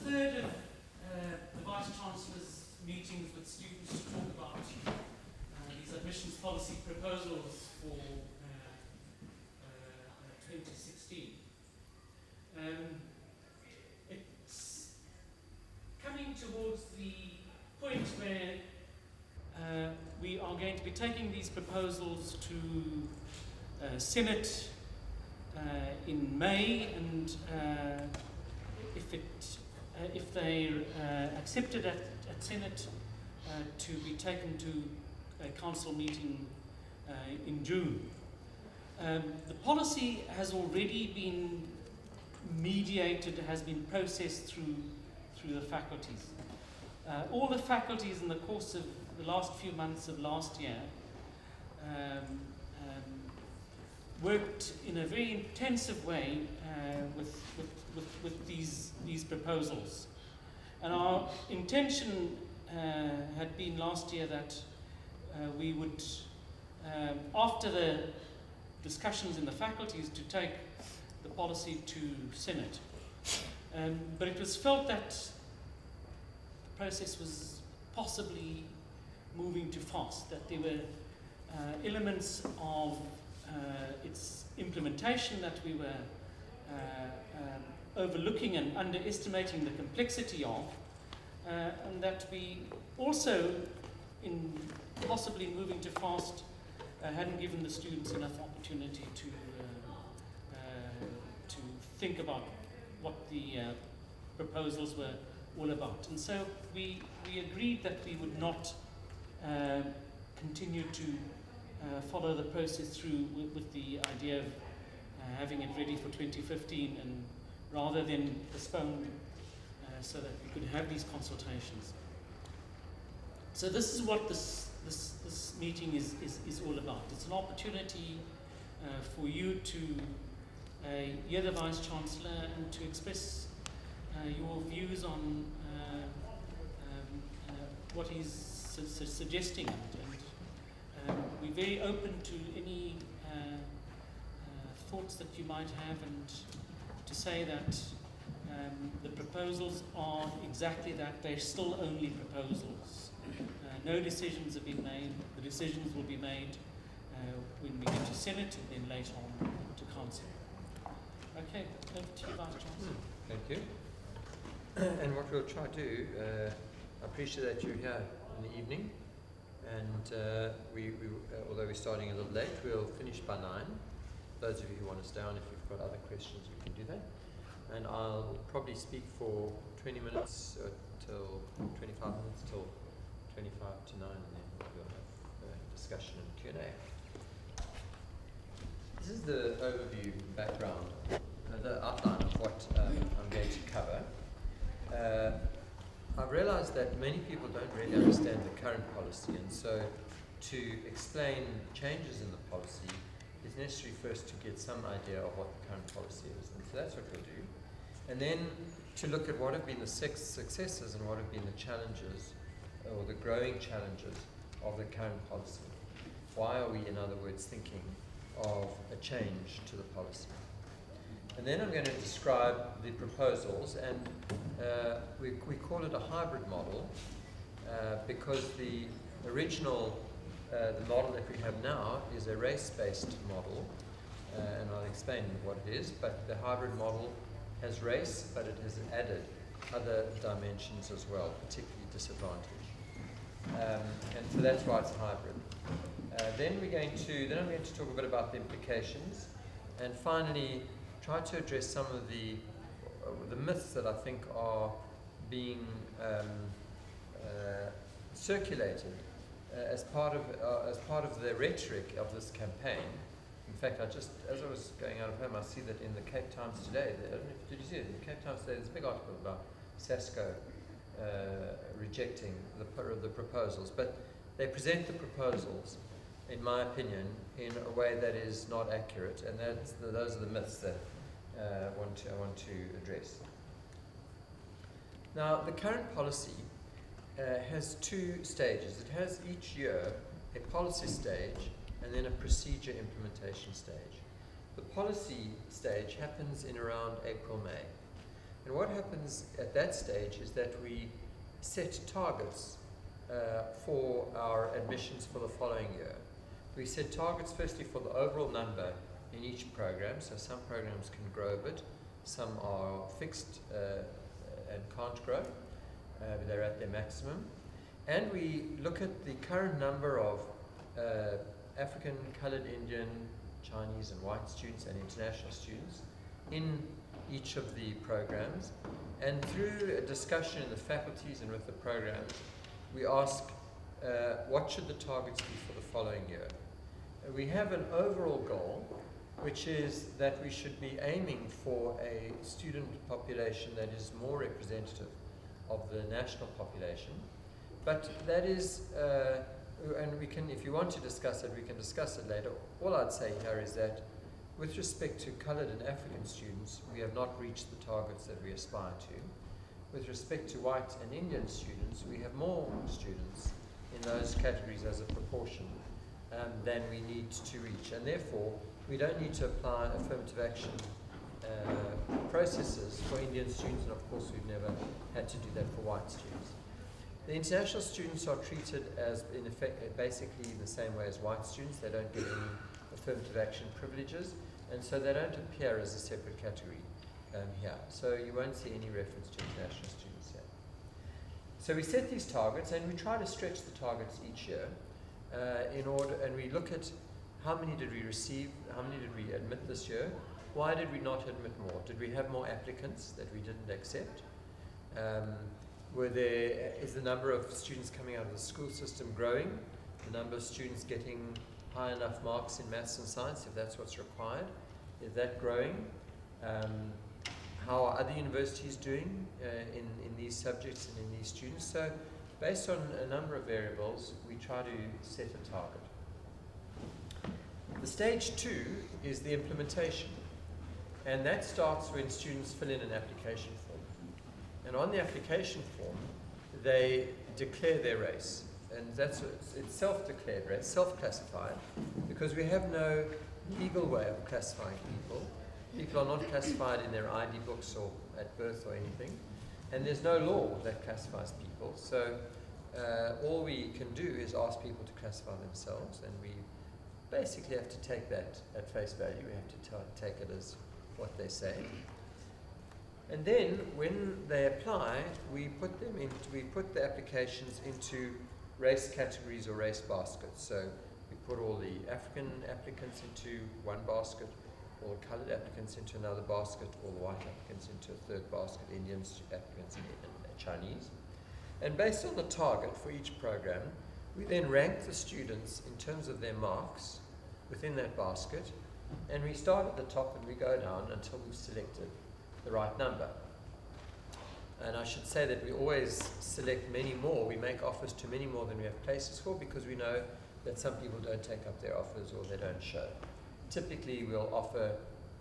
third of the Vice-Chancellor's meetings with students to talk about these admissions policy proposals for 2016. It's coming towards the point where we are going to be taking these proposals to Senate in May, and if they're accepted at Senate, to be taken to a council meeting in June. The policy has already been mediated, has been processed through the faculties. All the faculties in the course of the last few months of last year worked in a very intensive way with these proposals. And our intention had been last year that we would, after the discussions in the faculties, to take the policy to Senate. But it was felt that the process was possibly moving too fast, that there were elements of its implementation that we were overlooking and underestimating the complexity of, and that we also, in possibly moving too fast, hadn't given the students enough opportunity to think about what the proposals were all about. And so we agreed that we would not continue to follow the process through with the idea of having it ready for 2015, and rather than postpone so that we could have these consultations. So this is what this meeting is all about. It's an opportunity for you to hear the Vice-Chancellor and to express your views on what he's suggesting. And we're very open to any thoughts that you might have, and to say that the proposals are exactly that. They're still only proposals. No decisions have been made. The decisions will be made when we get to Senate and then later on to Council. Okay, over to you, Vice-Chancellor. Thank you. And what we'll try to do, I appreciate that you're here in the evening, and we although we're starting a little late, we'll finish by 9. Those of you who want to stay on, if you've got other questions, you can do that. And I'll probably speak for 20 minutes till 25 minutes till 25 to 9, and then we'll have a discussion and Q&A. This is the overview background, the outline of what I'm going to cover. I've realized that many people don't really understand the current policy, and so to explain changes in the policy, it's necessary first to get some idea of what the current policy is. And so that's what we'll do. And then to look at what have been the successes and what have been the challenges, or the growing challenges of the current policy. Why are we, in other words, thinking of a change to the policy? And then I'm going to describe the proposals, and we call it a hybrid model because the original, the model that we have now is a race-based model, and I'll explain what it is, but the hybrid model has race, but it has added other dimensions as well, particularly disadvantage. And so that's why it's a hybrid. Then I'm going to talk a bit about the implications, and finally try to address some of the myths that I think are being circulated as part of the rhetoric of this campaign. In fact, as I was going out of home, I see that in the Cape Times today, I don't know, did you see it? In the Cape Times today, there's a big article about SASCO rejecting the proposals, but they present the proposals, in my opinion, in a way that is not accurate, and those are the myths that I want to address. Now, the current policy has 2 stages. It has each year a policy stage and then a procedure implementation stage. The policy stage happens in around April, May. And what happens at that stage is that we set targets for our admissions for the following year. We set targets firstly for the overall number in each program, so some programs can grow a bit, some are fixed and can't grow, they're at their maximum. And we look at the current number of African, coloured, Indian, Chinese and white students and international students in each of the programs. And through a discussion in the faculties and with the programs, we ask what should the targets be for the following year. We have an overall goal, which is that we should be aiming for a student population that is more representative of the national population. But that is, and we can, if you want to discuss it, we can discuss it later. All I'd say here is that with respect to coloured and African students, we have not reached the targets that we aspire to. With respect to white and Indian students, we have more students in those categories as a proportion than we need to reach. And therefore, we don't need to apply affirmative action processes for Indian students, and of course we've never had to do that for white students. The international students are treated as, in effect, basically the same way as white students. They don't get any affirmative action privileges, and so they don't appear as a separate category here. So you won't see any reference to international students here. So we set these targets, and we try to stretch the targets each year and we look at how many did we receive, how many did we admit this year, why did we not admit more? Did we have more applicants that we didn't accept? Is the number of students coming out of the school system growing? The number of students getting high enough marks in maths and science, if that's what's required, is that growing? How are other universities doing in these subjects and in these students? So based on a number of variables, we try to set a target. The stage 2 is the implementation, and that starts when students fill in an application form. And on the application form, they declare their race, and it's self-declared race, self-classified, because we have no legal way of classifying people. People are not classified in their ID books or at birth or anything, and there's no law that classifies people. So all we can do is ask people to classify themselves, and we basically have to take that at face value. We have to take it as what they say. And then when they apply, we put the applications into race categories or race baskets. So we put all the African applicants into one basket, all the coloured applicants into another basket, all the white applicants into a third basket, Indian applicants and Chinese. And based on the target for each program, we then rank the students in terms of their marks within that basket, and we start at the top and we go down until we've selected the right number. And I should say that we always select many more. We make offers to many more than we have places for, because we know that some people don't take up their offers or they don't show. Typically, we'll offer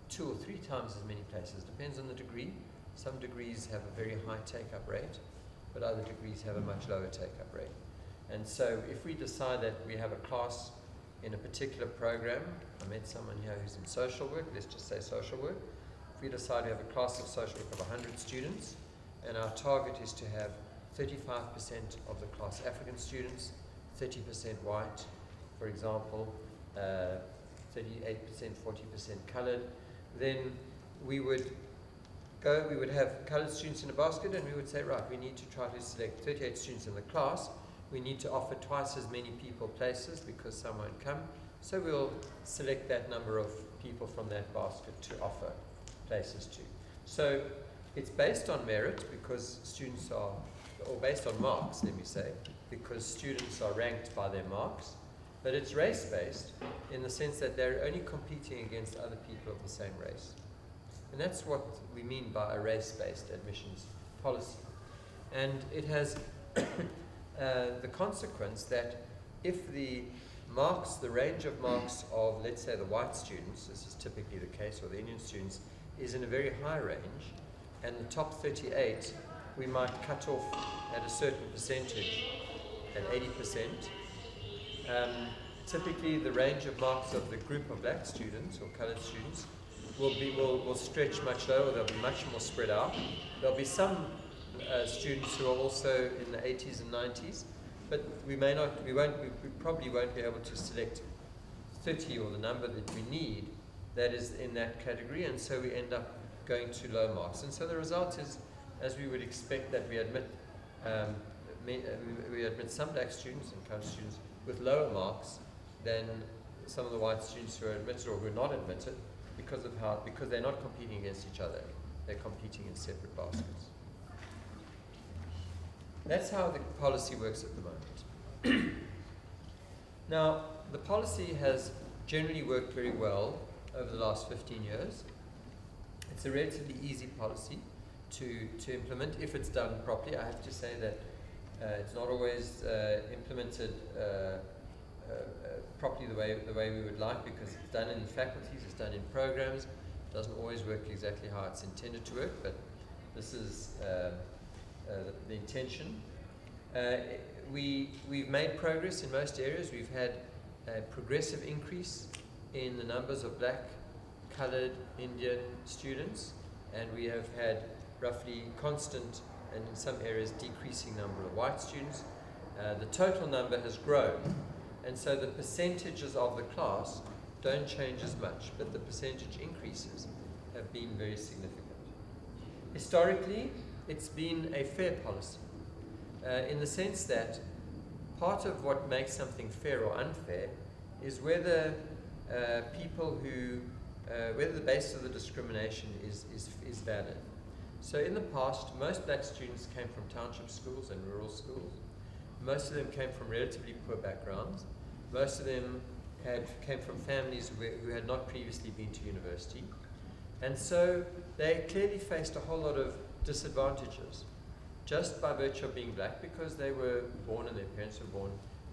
2 or 3 times as many places. Depends on the degree. Some degrees have a very high take-up rate, but other degrees have a much lower take-up rate. And so if we decide that we have a class in a particular program, I met someone here who's in social work, let's just say social work. If we decide we have a class of social work of 100 students, and our target is to have 35% of the class African students, 30% white, for example, 38%, 40% coloured, then we would have coloured students in a basket, and we would say, right, we need to try to select 38 students in the class. We need to offer twice as many people places because some won't come. So we'll select that number of people from that basket to offer places to. So it's based on merit because students are, or based on marks, let me say, because students are ranked by their marks. But it's race-based in the sense that they're only competing against other people of the same race. And that's what we mean by a race-based admissions policy. And it has the consequence that if the marks, the range of marks of, let's say, the white students, this is typically the case, or the Indian students, is in a very high range, and the top 38, we might cut off at a certain percentage, at 80%. Typically, the range of marks of the group of black students or coloured students will stretch much lower. They'll be much more spread out. There'll be some students who are also in the 80s and 90s, but we probably won't be able to select 30 or the number that we need that is in that category, and so we end up going to low marks. And so the result is, as we would expect, that we admit some black students and colored students with lower marks than some of the white students who are admitted or who are not admitted because they're not competing against each other. They're competing in separate baskets. That's how the policy works at the moment. Now, the policy has generally worked very well over the last 15 years. It's a relatively easy policy to implement if it's done properly. I have to say that it's not always implemented properly the way we would like, because it's done in faculties, it's done in programs. It doesn't always work exactly how it's intended to work, but this is the intention. We've made progress in most areas. We've had a progressive increase in the numbers of black, coloured, Indian students, and we have had roughly constant, and in some areas decreasing, number of white students. The total number has grown, and so the percentages of the class don't change as much, but the percentage increases have been very significant. Historically, it's been a fair policy, in the sense that part of what makes something fair or unfair is whether whether the basis of the discrimination is valid. So in the past, most black students came from township schools and rural schools. Most of them came from relatively poor backgrounds. Most of them came from families who had not previously been to university. And so they clearly faced a whole lot of disadvantages just by virtue of being black, because they were born and their parents were born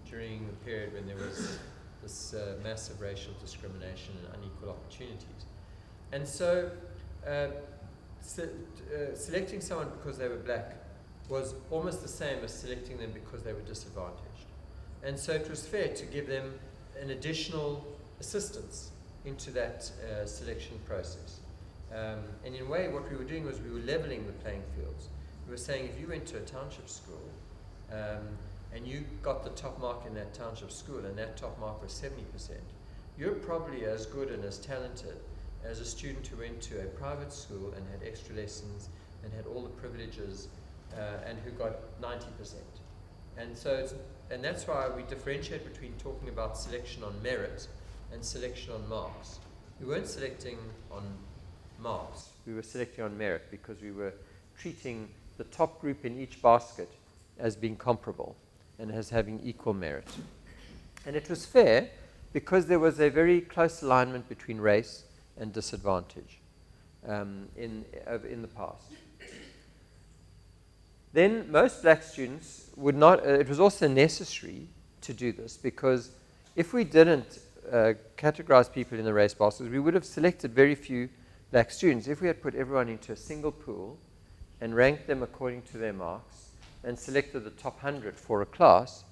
during the period when there was this massive racial discrimination and unequal opportunities. And so selecting someone because they were black was almost the same as selecting them because they were disadvantaged. And so it was fair to give them an additional assistance into that selection process. And in a way, what we were doing was we were leveling the playing fields. We were saying, if you went to a township school and you got the top mark in that township school, and that top mark was 70%, you're probably as good and as talented as a student who went to a private school and had extra lessons and had all the privileges and who got 90%. And that's why we differentiate between talking about selection on merit and selection on marks. We weren't selecting on marks, we were selecting on merit, because we were treating the top group in each basket as being comparable and as having equal merit. And it was fair because there was a very close alignment between race and disadvantage in the past. Then most black students would not, it was also necessary to do this, because if we didn't categorize people in the race baskets, we would have selected very few black students. If we had put everyone into a single pool and ranked them according to their marks and selected the top 100 for a class,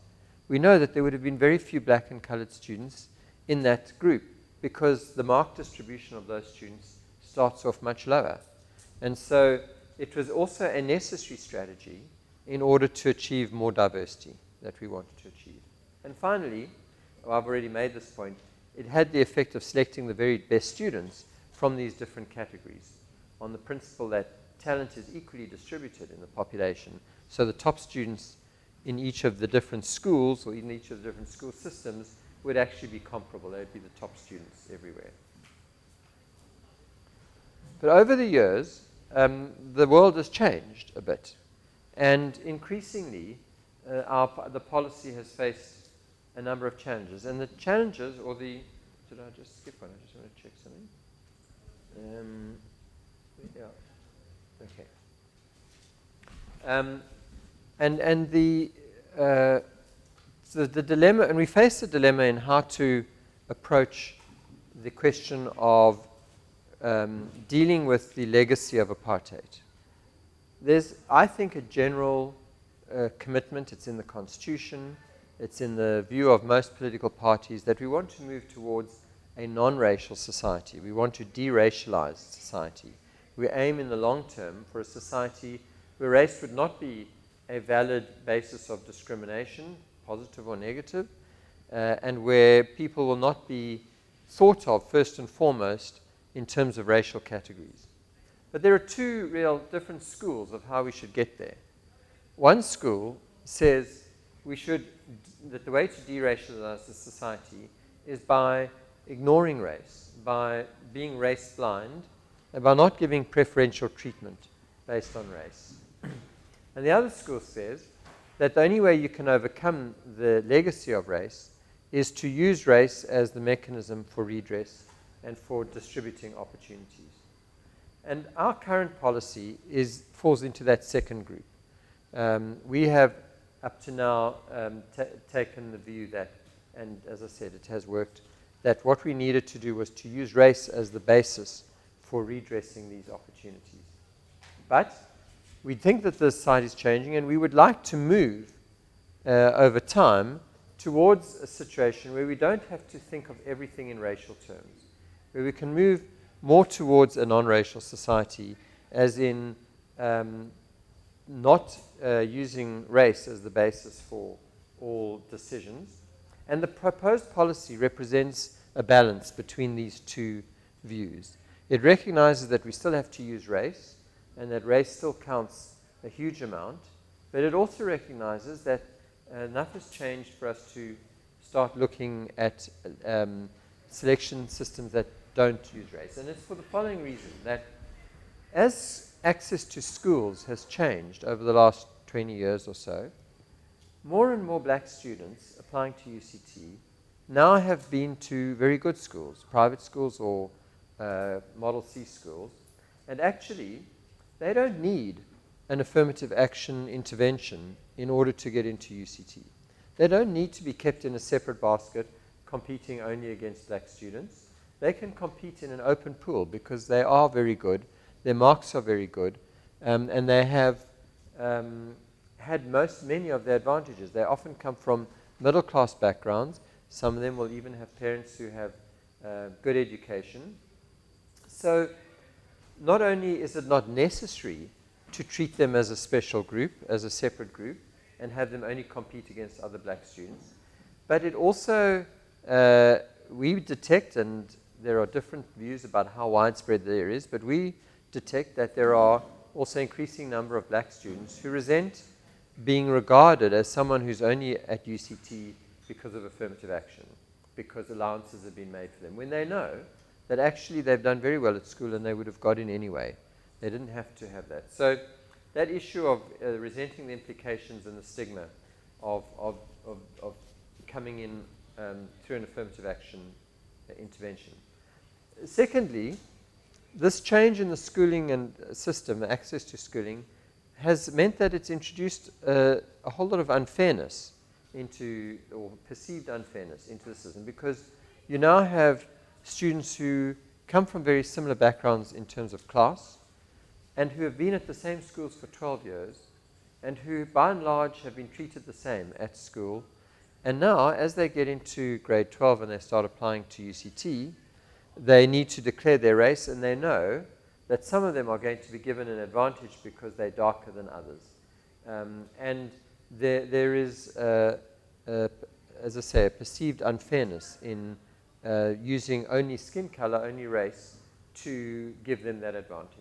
we know that there would have been very few black and colored students in that group, because the mark distribution of those students starts off much lower. And so it was also a necessary strategy in order to achieve more diversity that we wanted to achieve. And finally, I've already made this point, it had the effect of selecting the very best students from these different categories on the principle that talent is equally distributed in the population. So the top students in each of the different schools, or in each of the different school systems, would actually be comparable. They would be the top students everywhere. But over the years, the world has changed a bit. And increasingly, the policy has faced a number of challenges. And the challenges, did I just skip one? I just want to check something. Yeah. Okay. And the dilemma, and we face a dilemma in how to approach the question of dealing with the legacy of apartheid. There's, I think, a general commitment, it's in the Constitution, it's in the view of most political parties, that we want to move towards a non-racial society. We want to de-racialize society. We aim in the long term for a society where race would not be a valid basis of discrimination, positive or negative, and where people will not be thought of first and foremost in terms of racial categories. But there are two real different schools of how we should get there. One school says that the way to de-racialize the society is by ignoring race, by being race blind, and by not giving preferential treatment based on race. And the other school says that the only way you can overcome the legacy of race is to use race as the mechanism for redress and for distributing opportunities. And our current policy falls into that second group. We have up to now taken the view that, and as I said, it has worked, that what we needed to do was to use race as the basis for redressing these opportunities. But we think that the society is changing, and we would like to move over time towards a situation where we don't have to think of everything in racial terms, where we can move more towards a non-racial society, as in not using race as the basis for all decisions. And the proposed policy represents a balance between these two views. It recognizes that we still have to use race, and that race still counts a huge amount, but it also recognizes that enough has changed for us to start looking at selection systems that don't use race. And it's for the following reason, that as access to schools has changed over the last 20 years or so, more and more black students applying to UCT now have been to very good schools, private schools or Model C schools, and actually they don't need an affirmative action intervention in order to get into UCT. They don't need to be kept in a separate basket competing only against black students. They can compete in an open pool because they are very good, their marks are very good, and they have had many of the advantages. They often come from middle-class backgrounds. Some of them will even have parents who have good education. So not only is it not necessary to treat them as a special group, as a separate group, and have them only compete against other black students, but it also, we detect, and there are different views about how widespread there is, but we detect that there are also increasing number of black students who resent being regarded as someone who's only at UCT because of affirmative action, because allowances have been made for them, when they know that actually they've done very well at school and they would have got in anyway. They didn't have to have that. So that issue of resenting the implications and the stigma of coming in through an affirmative action intervention. Secondly, this change in the schooling and system, access to schooling, has meant that it's introduced a whole lot of unfairness into, or perceived unfairness into the system, because you now have students who come from very similar backgrounds in terms of class, and who have been at the same schools for 12 years, and who by and large have been treated the same at school. And now, as they get into grade 12 and they start applying to UCT, they need to declare their race, and they know that some of them are going to be given an advantage because they're darker than others. And there is, as I say, a perceived unfairness in using only skin color, only race, to give them that advantage.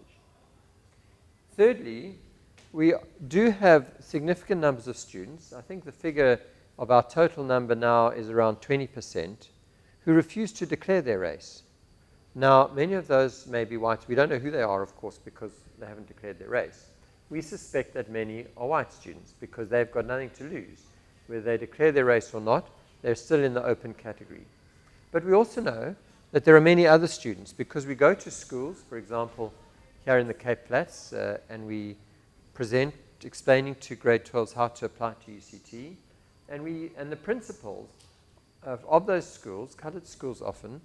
Thirdly, we do have significant numbers of students. I think the figure of our total number now is around 20%, who refuse to declare their race. Now, many of those may be white. We don't know who they are, of course, because they haven't declared their race. We suspect that many are white students because they've got nothing to lose. Whether they declare their race or not, they're still in the open category. But we also know that there are many other students, because we go to schools, for example, here in the Cape Flats, and we present explaining to grade 12s how to apply to UCT, and the principals of those schools, colored schools often,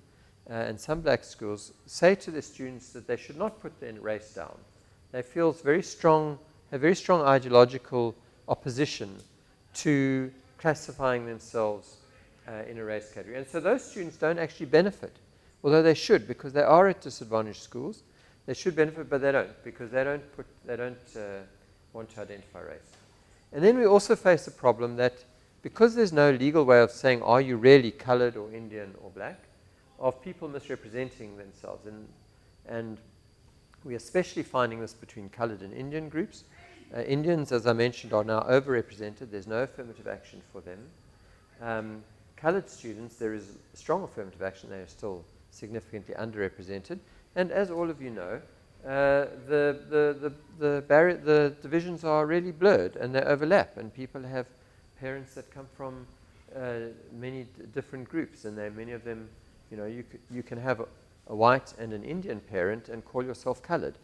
and some black schools, say to the students that they should not put their race down. They feel have very strong ideological opposition to classifying themselves in a race category. And so those students don't actually benefit although they should, because they are at disadvantaged schools. They should benefit, but they don't, because they don't want to identify race. And then we also face the problem that because there's no legal way of saying, are you really colored or Indian or black, of people misrepresenting themselves. And we're especially finding this between colored and Indian groups. Indians, as I mentioned, are now overrepresented. There's no affirmative action for them. Colored students, there is strong affirmative action. They are still significantly underrepresented. And as all of you know, the divisions are really blurred and they overlap, and people have parents that come from many different groups, and many of them, you can have a white and an Indian parent and call yourself colored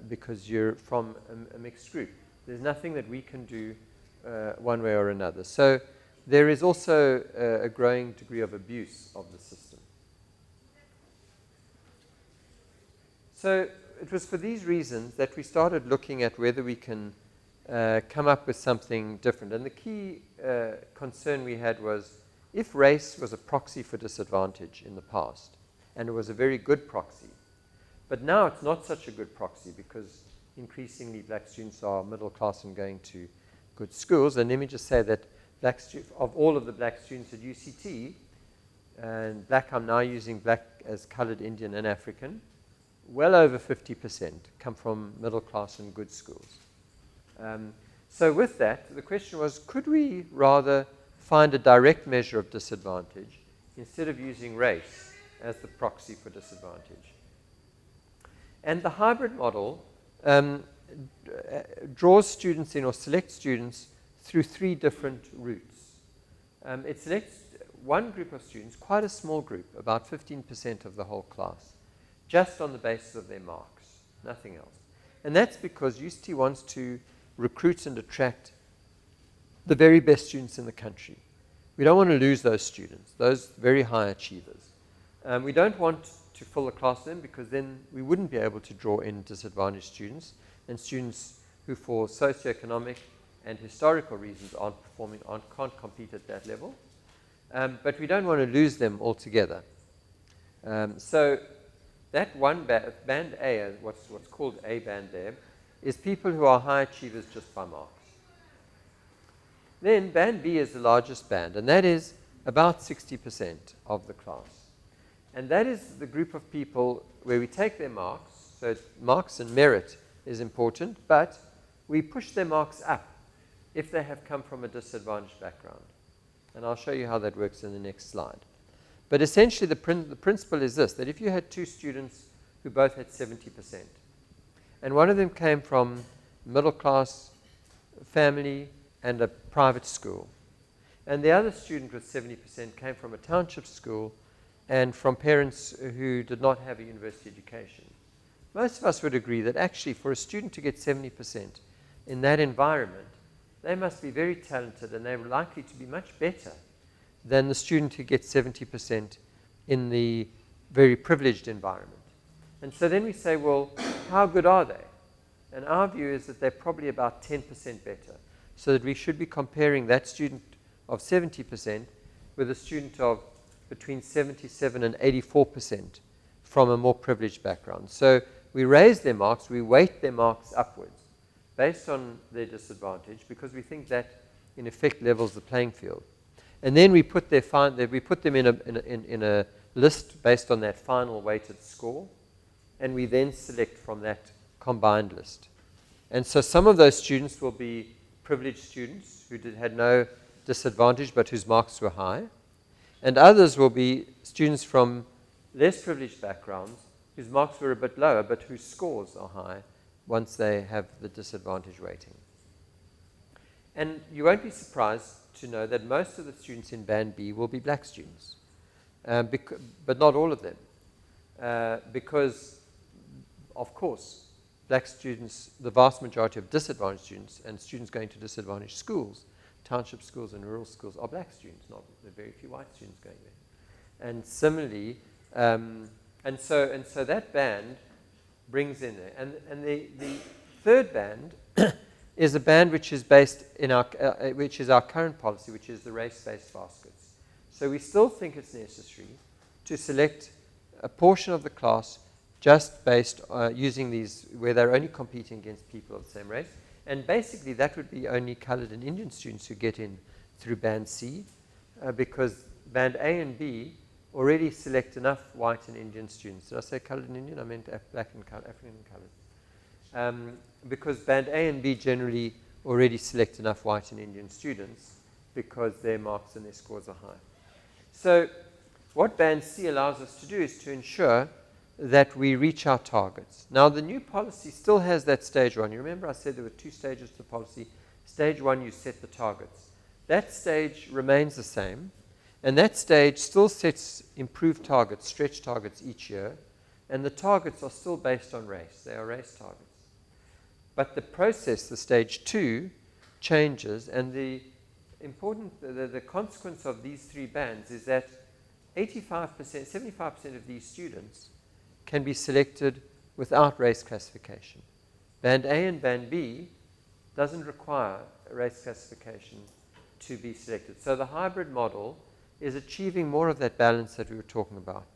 because you're from a mixed group. There's nothing that we can do one way or another. So there is also a growing degree of abuse of the system. So it was for these reasons that we started looking at whether we can come up with something different. And the key concern we had was, if race was a proxy for disadvantage in the past, and it was a very good proxy, but now it's not such a good proxy because increasingly black students are middle class and going to good schools. And let me just say that of all of the black students at UCT, and black, I'm now using black as colored, Indian, and African, well over 50% come from middle class and good schools. So with that, the question was, could we rather find a direct measure of disadvantage instead of using race as the proxy for disadvantage? And the hybrid model draws students in, or selects students through three different routes. It selects one group of students, quite a small group, about 15% of the whole class, just on the basis of their marks, nothing else. And that's because UCT wants to recruit and attract the very best students in the country. We don't want to lose those students, those very high achievers. We don't want to fill the class then, because then we wouldn't be able to draw in disadvantaged students and students who, for socioeconomic and historical reasons, can't compete at that level. But we don't want to lose them altogether. So that one band A, what's called A band there, is people who are high achievers just by marks. Then band B is the largest band, and that is about 60% of the class. And that is the group of people where we take their marks, so marks and merit is important, but we push their marks up if they have come from a disadvantaged background. And I'll show you how that works in the next slide. But essentially the principle is this, that if you had two students who both had 70%, and one of them came from middle class family and a private school, and the other student with 70% came from a township school and from parents who did not have a university education, most of us would agree that actually for a student to get 70% in that environment, they must be very talented, and they're likely to be much better than the student who gets 70% in the very privileged environment. And so then we say, well, how good are they? And our view is that they're probably about 10% better, so that we should be comparing that student of 70% with a student of between 77 and 84% from a more privileged background. So we raise their marks, we weight their marks upwards based on their disadvantage, because we think that in effect levels the playing field. And then we put them in a list based on that final weighted score, and we then select from that combined list. And so some of those students will be privileged students who had no disadvantage but whose marks were high, and others will be students from less privileged backgrounds whose marks were a bit lower but whose scores are high once they have the disadvantage weighting. And you won't be surprised to know that most of the students in Band B will be black students, but not all of them, because, of course, black students, the vast majority of disadvantaged students and students going to disadvantaged schools, township schools and rural schools, are black students, not the very few white students going there. And similarly, and so that band brings in there. And the third band is a band which is based in which is our current policy, which is the race-based baskets. So we still think it's necessary to select a portion of the class just based using these, where they're only competing against people of the same race. And basically that would be only coloured and Indian students who get in through Band C, because Band A and B already select enough white and Indian students. Did I say coloured and Indian? I meant black and African and coloured. Because Band A and B generally already select enough white and Indian students because their marks and their scores are high. So what Band C allows us to do is to ensure that we reach our targets. Now the new policy still has that stage one. You remember I said there were 2 stages to the policy. Stage 1, you set the targets. That stage remains the same, and that stage still sets improved targets, stretch targets each year, and the targets are still based on race. They are race targets. But the process, the stage 2, changes, and the consequence of these 3 bands is that 85%, 75% of these students can be selected without race classification. Band A and Band B doesn't require a race classification to be selected. So the hybrid model is achieving more of that balance that we were talking about,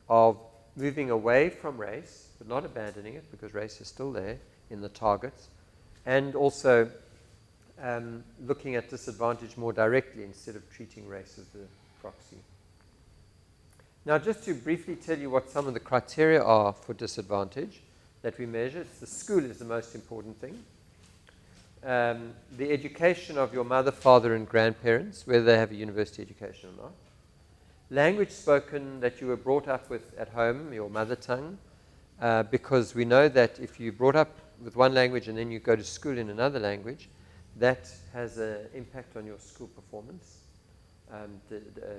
of moving away from race, but not abandoning it because race is still there in the targets, and also looking at disadvantage more directly instead of treating race as the proxy. Now, just to briefly tell you what some of the criteria are for disadvantage that we measure, the school is the most important thing. The education of your mother, father, and grandparents, whether they have a university education or not. Language spoken that you were brought up with at home, your mother tongue, because we know that if you're brought up with one language and then you go to school in another language, that has an impact on your school performance, a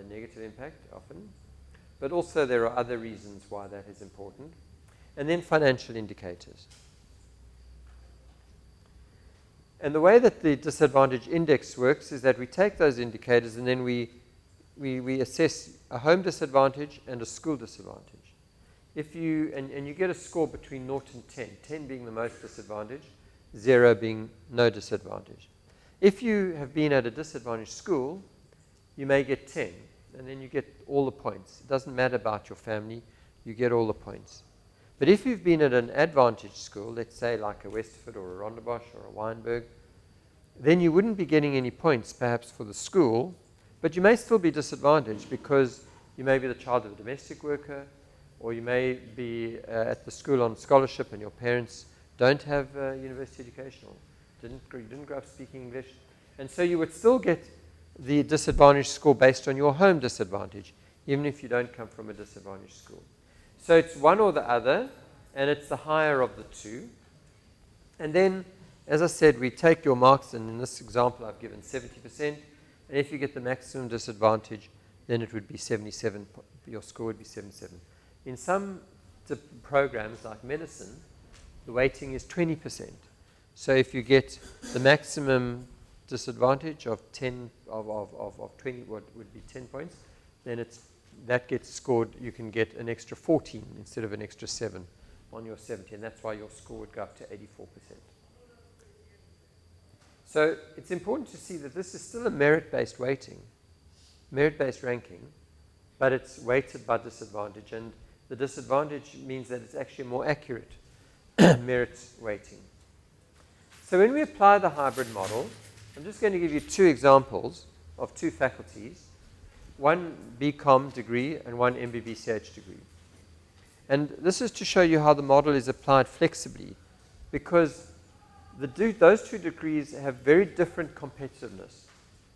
negative impact often. But also there are other reasons why that is important. And then financial indicators. And the way that the disadvantage index works is that we take those indicators and then we assess a home disadvantage and a school disadvantage. If you, and you get a score between 0 and 10, 10 being the most disadvantaged, 0 being no disadvantage. If you have been at a disadvantaged school, you may get 10. And then you get all the points. It doesn't matter about your family, you get all the points. But if you've been at an advantaged school, let's say like a Westford or a Rondebosch or a Weinberg, then you wouldn't be getting any points perhaps for the school, but you may still be disadvantaged because you may be the child of a domestic worker, or you may be at the school on scholarship and your parents don't have university education or you didn't grow up speaking English. And so you would still get the disadvantaged score based on your home disadvantage, even if you don't come from a disadvantaged school. So it's one or the other, and it's the higher of the 2. And then, as I said, we take your marks, and in this example I've given 70%, and if you get the maximum disadvantage, then it would be 77, your score would be 77. In some programs like medicine, the weighting is 20%. So if you get the maximum disadvantage of 10 of 20, what would be 10 points, then that gets scored. You can get an extra 14 instead of an extra 7 on your 70, and that's why your score would go up to 84%. So it's important to see that this is still a merit-based weighting, merit-based ranking, but it's weighted by disadvantage, and the disadvantage means that it's actually a more accurate merit weighting. So when we apply the hybrid model, I'm just going to give you 2 examples of 2 faculties, one BCom degree and one MBBCH degree. And this is to show you how the model is applied flexibly, because those 2 degrees have very different competitiveness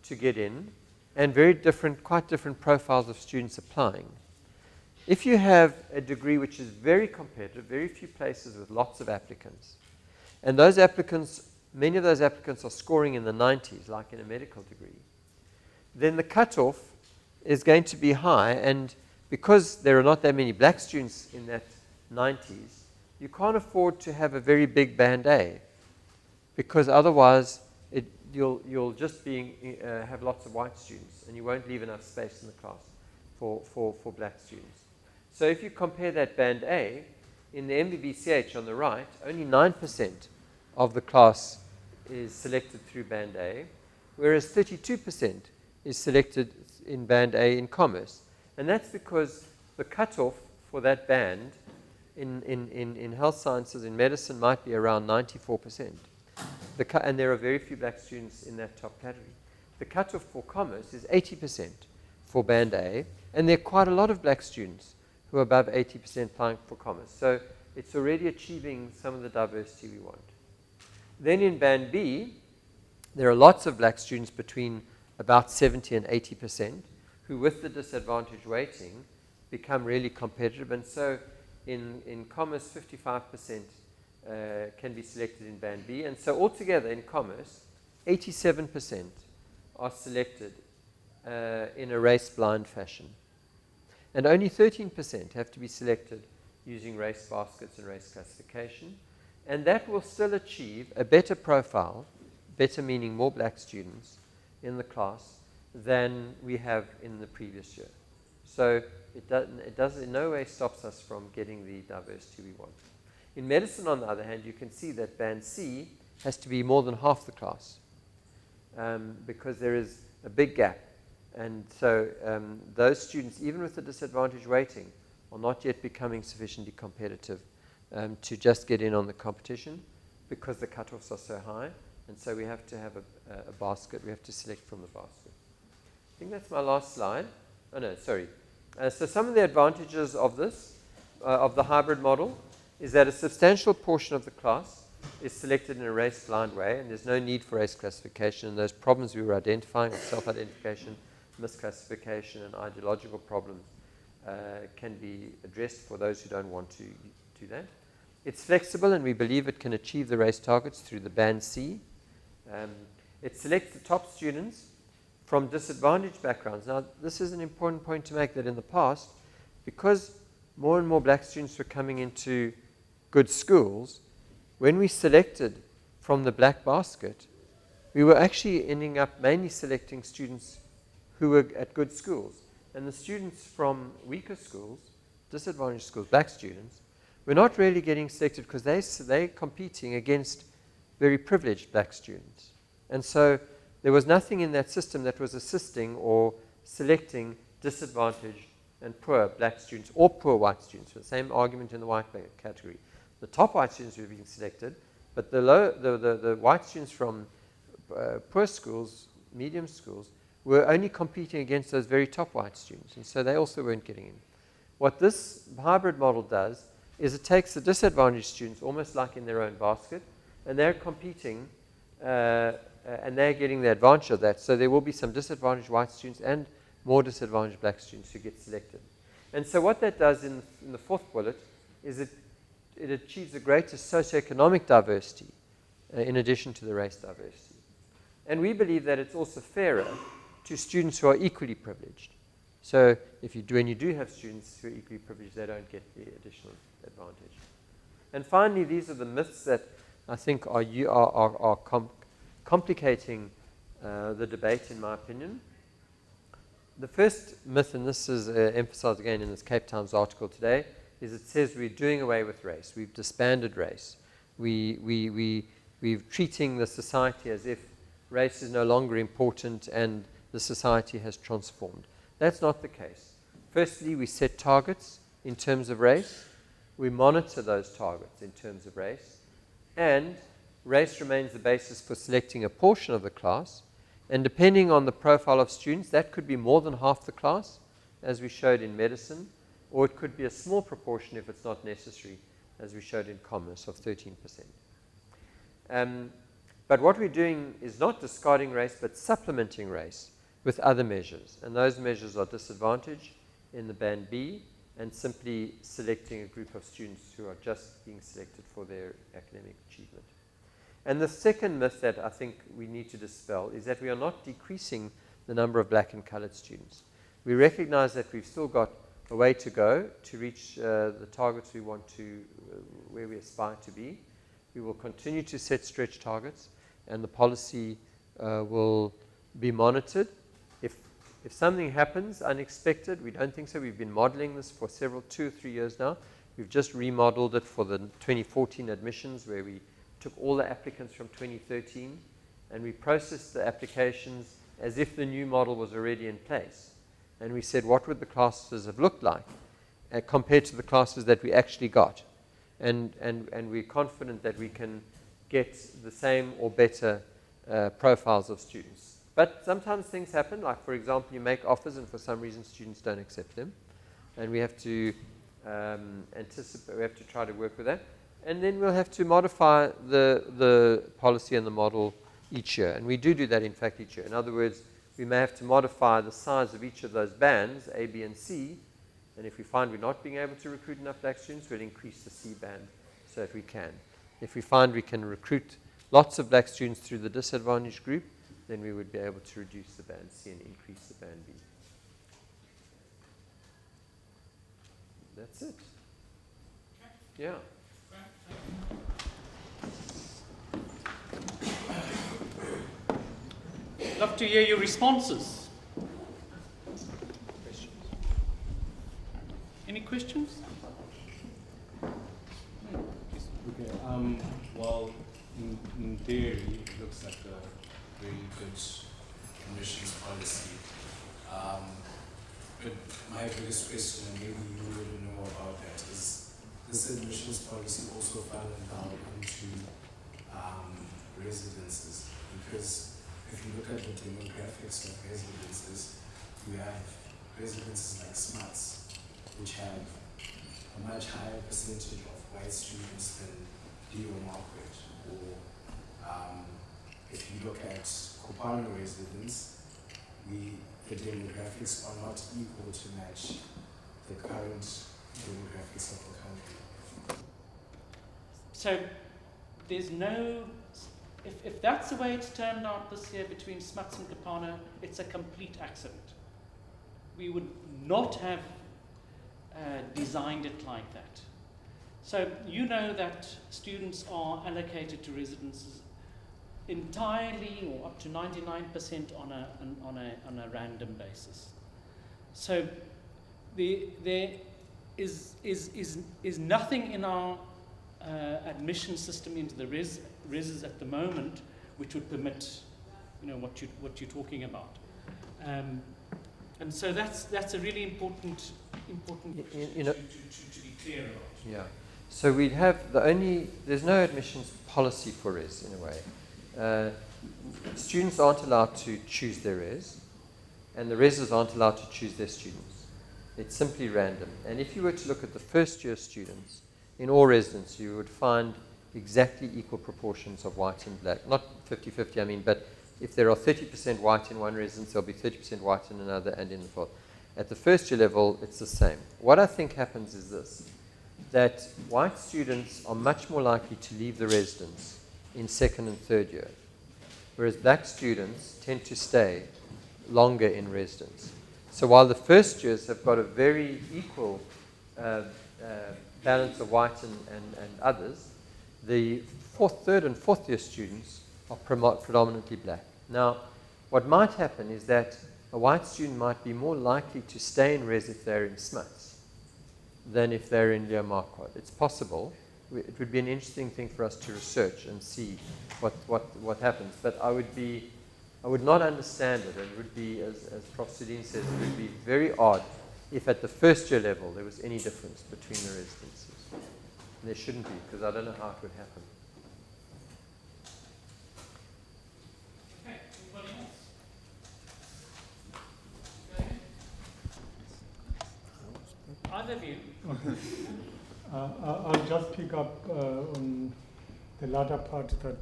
to get in and very different, quite different profiles of students applying. If you have a degree which is very competitive, very few places with lots of applicants, and those applicants, many of those applicants are scoring in the 90s, like in a medical degree, then the cutoff is going to be high, and because there are not that many black students in that 90s, you can't afford to have a very big Band A, because otherwise you'll just have lots of white students, and you won't leave enough space in the class for black students. So if you compare that Band A, in the MBBCH on the right, only 9% of the class is selected through Band A, whereas 32% is selected in Band A in commerce. And that's because the cutoff for that band in health sciences, in medicine, might be around 94%. And there are very few black students in that top category. The cutoff for commerce is 80% for band A, and there are quite a lot of black students who are above 80% applying for commerce. So it's already achieving some of the diversity we want. Then in band B, there are lots of black students between about 70 and 80% who, with the disadvantaged weighting, become really competitive. And so in commerce, 55% can be selected in band B. And so altogether in commerce, 87% are selected in a race-blind fashion. And only 13% have to be selected using race baskets and race classification. And that will still achieve a better profile, better meaning more black students in the class than we have in the previous year. So it does in no way stops us from getting the diversity we want. In medicine, on the other hand, you can see that band C has to be more than half the class because there is a big gap. And so those students, even with the disadvantaged weighting, are not yet becoming sufficiently competitive to just get in on the competition because the cutoffs are so high. And so we have to have a basket. We have to select from the basket. I think that's my last slide. Oh, no, sorry. So some of the advantages of this, of the hybrid model, is that a substantial portion of the class is selected in a race-blind way, and there's no need for race classification. And those problems we were identifying with self-identification, misclassification, and ideological problems can be addressed for those who don't want to do that. It's flexible, and we believe it can achieve the race targets through the band C. It selects the top students from disadvantaged backgrounds. Now, this is an important point to make, that in the past, because more and more black students were coming into good schools, when we selected from the black basket, we were actually ending up mainly selecting students who were at good schools. And the students from weaker schools, disadvantaged schools, black students, were not really getting selected because they're competing against very privileged black students. And so there was nothing in that system that was assisting or selecting disadvantaged and poor black students or poor white students. The same argument in the white category. The top white students were being selected, but the white students from poor schools, medium schools, were only competing against those very top white students, and so they also weren't getting in. What this hybrid model does is it takes the disadvantaged students almost like in their own basket, and they're competing and they're getting the advantage of that. So there will be some disadvantaged white students and more disadvantaged black students who get selected. And so what that does in the fourth bullet is it achieves the greatest socioeconomic diversity in addition to the race diversity. And we believe that it's also fairer to students who are equally privileged. So when you do have students who are equally privileged, they don't get the additional advantage. And finally, these are the myths that I think are complicating the debate, in my opinion. The first myth, and this is emphasized again in this Cape Times article today, is it says we're doing away with race. We've disbanded race. We're treating the society as if race is no longer important and the society has transformed. That's not the case. Firstly, we set targets in terms of race. We monitor those targets in terms of race. And race remains the basis for selecting a portion of the class. And depending on the profile of students, that could be more than half the class, as we showed in medicine, or it could be a small proportion if it's not necessary, as we showed in commerce, of 13%. But what we're doing is not discarding race, but supplementing race with other measures. And those measures are disadvantage in the band B, and simply selecting a group of students who are just being selected for their academic achievement. And the second myth that I think we need to dispel is that we are not decreasing the number of black and colored students. We recognize that we've still got a way to go to reach the targets we want to, where we aspire to be. We will continue to set stretch targets, and the policy will be monitored. If something happens unexpected, we don't think so. We've been modeling this for 2 or 3 years now. We've just remodeled it for the 2014 admissions, where we took all the applicants from 2013 and we processed the applications as if the new model was already in place. And we said, what would the classes have looked like compared to the classes that we actually got. And we're confident that we can get the same or better profiles of students. But sometimes things happen, like for example, you make offers and for some reason students don't accept them. And we have to anticipate, we have to try to work with that. And then we'll have to modify the policy and the model each year. And we do that, in fact, each year. In other words, we may have to modify the size of each of those bands, A, B, and C. And if we find we're not being able to recruit enough black students, we'll increase the C band so that we can. If we find we can recruit lots of black students through the disadvantaged group, then we would be able to reduce the band C and increase the band B. That's it. Yeah. Love to hear your responses. Questions? Any questions? Okay. Well, in theory, it looks like a very good admissions policy. But my biggest question, and maybe you wouldn't know about that, is this admissions policy also funneled down into residences? Because if you look at the demographics of residences, you have residences like SMARTS, which have a much higher percentage of white students than DO Marquette. Or if you look at Kopano residents, the demographics are not equal to match the current demographics of the country. So there's no, if that's the way it's turned out this year between Smuts and Kapana, it's a complete accident. We would not have designed it like that. So you know that students are allocated to residences entirely or up to 99% on a random basis. So there is nothing in our admission system into the reses at the moment which would permit, you know, what you're talking about. And so that's a really important You know, to be clear about. yeah. So we'd have there's no admissions policy for res in a way. Students aren't allowed to choose their res, and the reses aren't allowed to choose their students. It's simply random. And if you were to look at the first year students in all residents, you would find exactly equal proportions of white and black. Not 50-50, I mean, but if there are 30% white in one residence, there'll be 30% white in another and in the fourth. At the first year level, it's the same. What I think happens is this, that white students are much more likely to leave the residence in second and third year, whereas black students tend to stay longer in residence. So while the first years have got a very equal balance of white and others, the third and fourth year students are predominantly black. Now, what might happen is that a white student might be more likely to stay in res if they're in SMUTS than if they're in Leo Marquardt. It's possible. It would be an interesting thing for us to research and see what happens. But I would not understand it. It would be, as Prof. Sudin says, it would be very odd if at the first year level there was any difference between the residences. And there shouldn't be, because I don't know how it would happen. Okay, anybody else? Either of you. I'll just pick up on the latter part that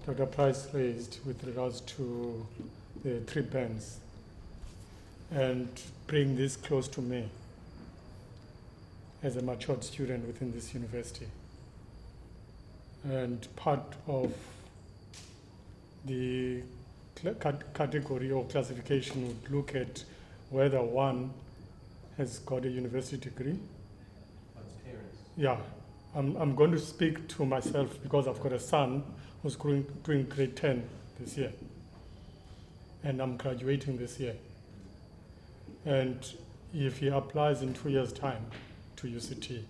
Dr. Price raised with regards to the 3 bands and bring this close to me as a matured student within this university. And part of the category or classification would look at whether one has got a university degree. Yeah, I'm going to speak to myself because I've got a son who's doing grade 10 this year. And I'm graduating this year. And if he applies in 2 years' time to UCT,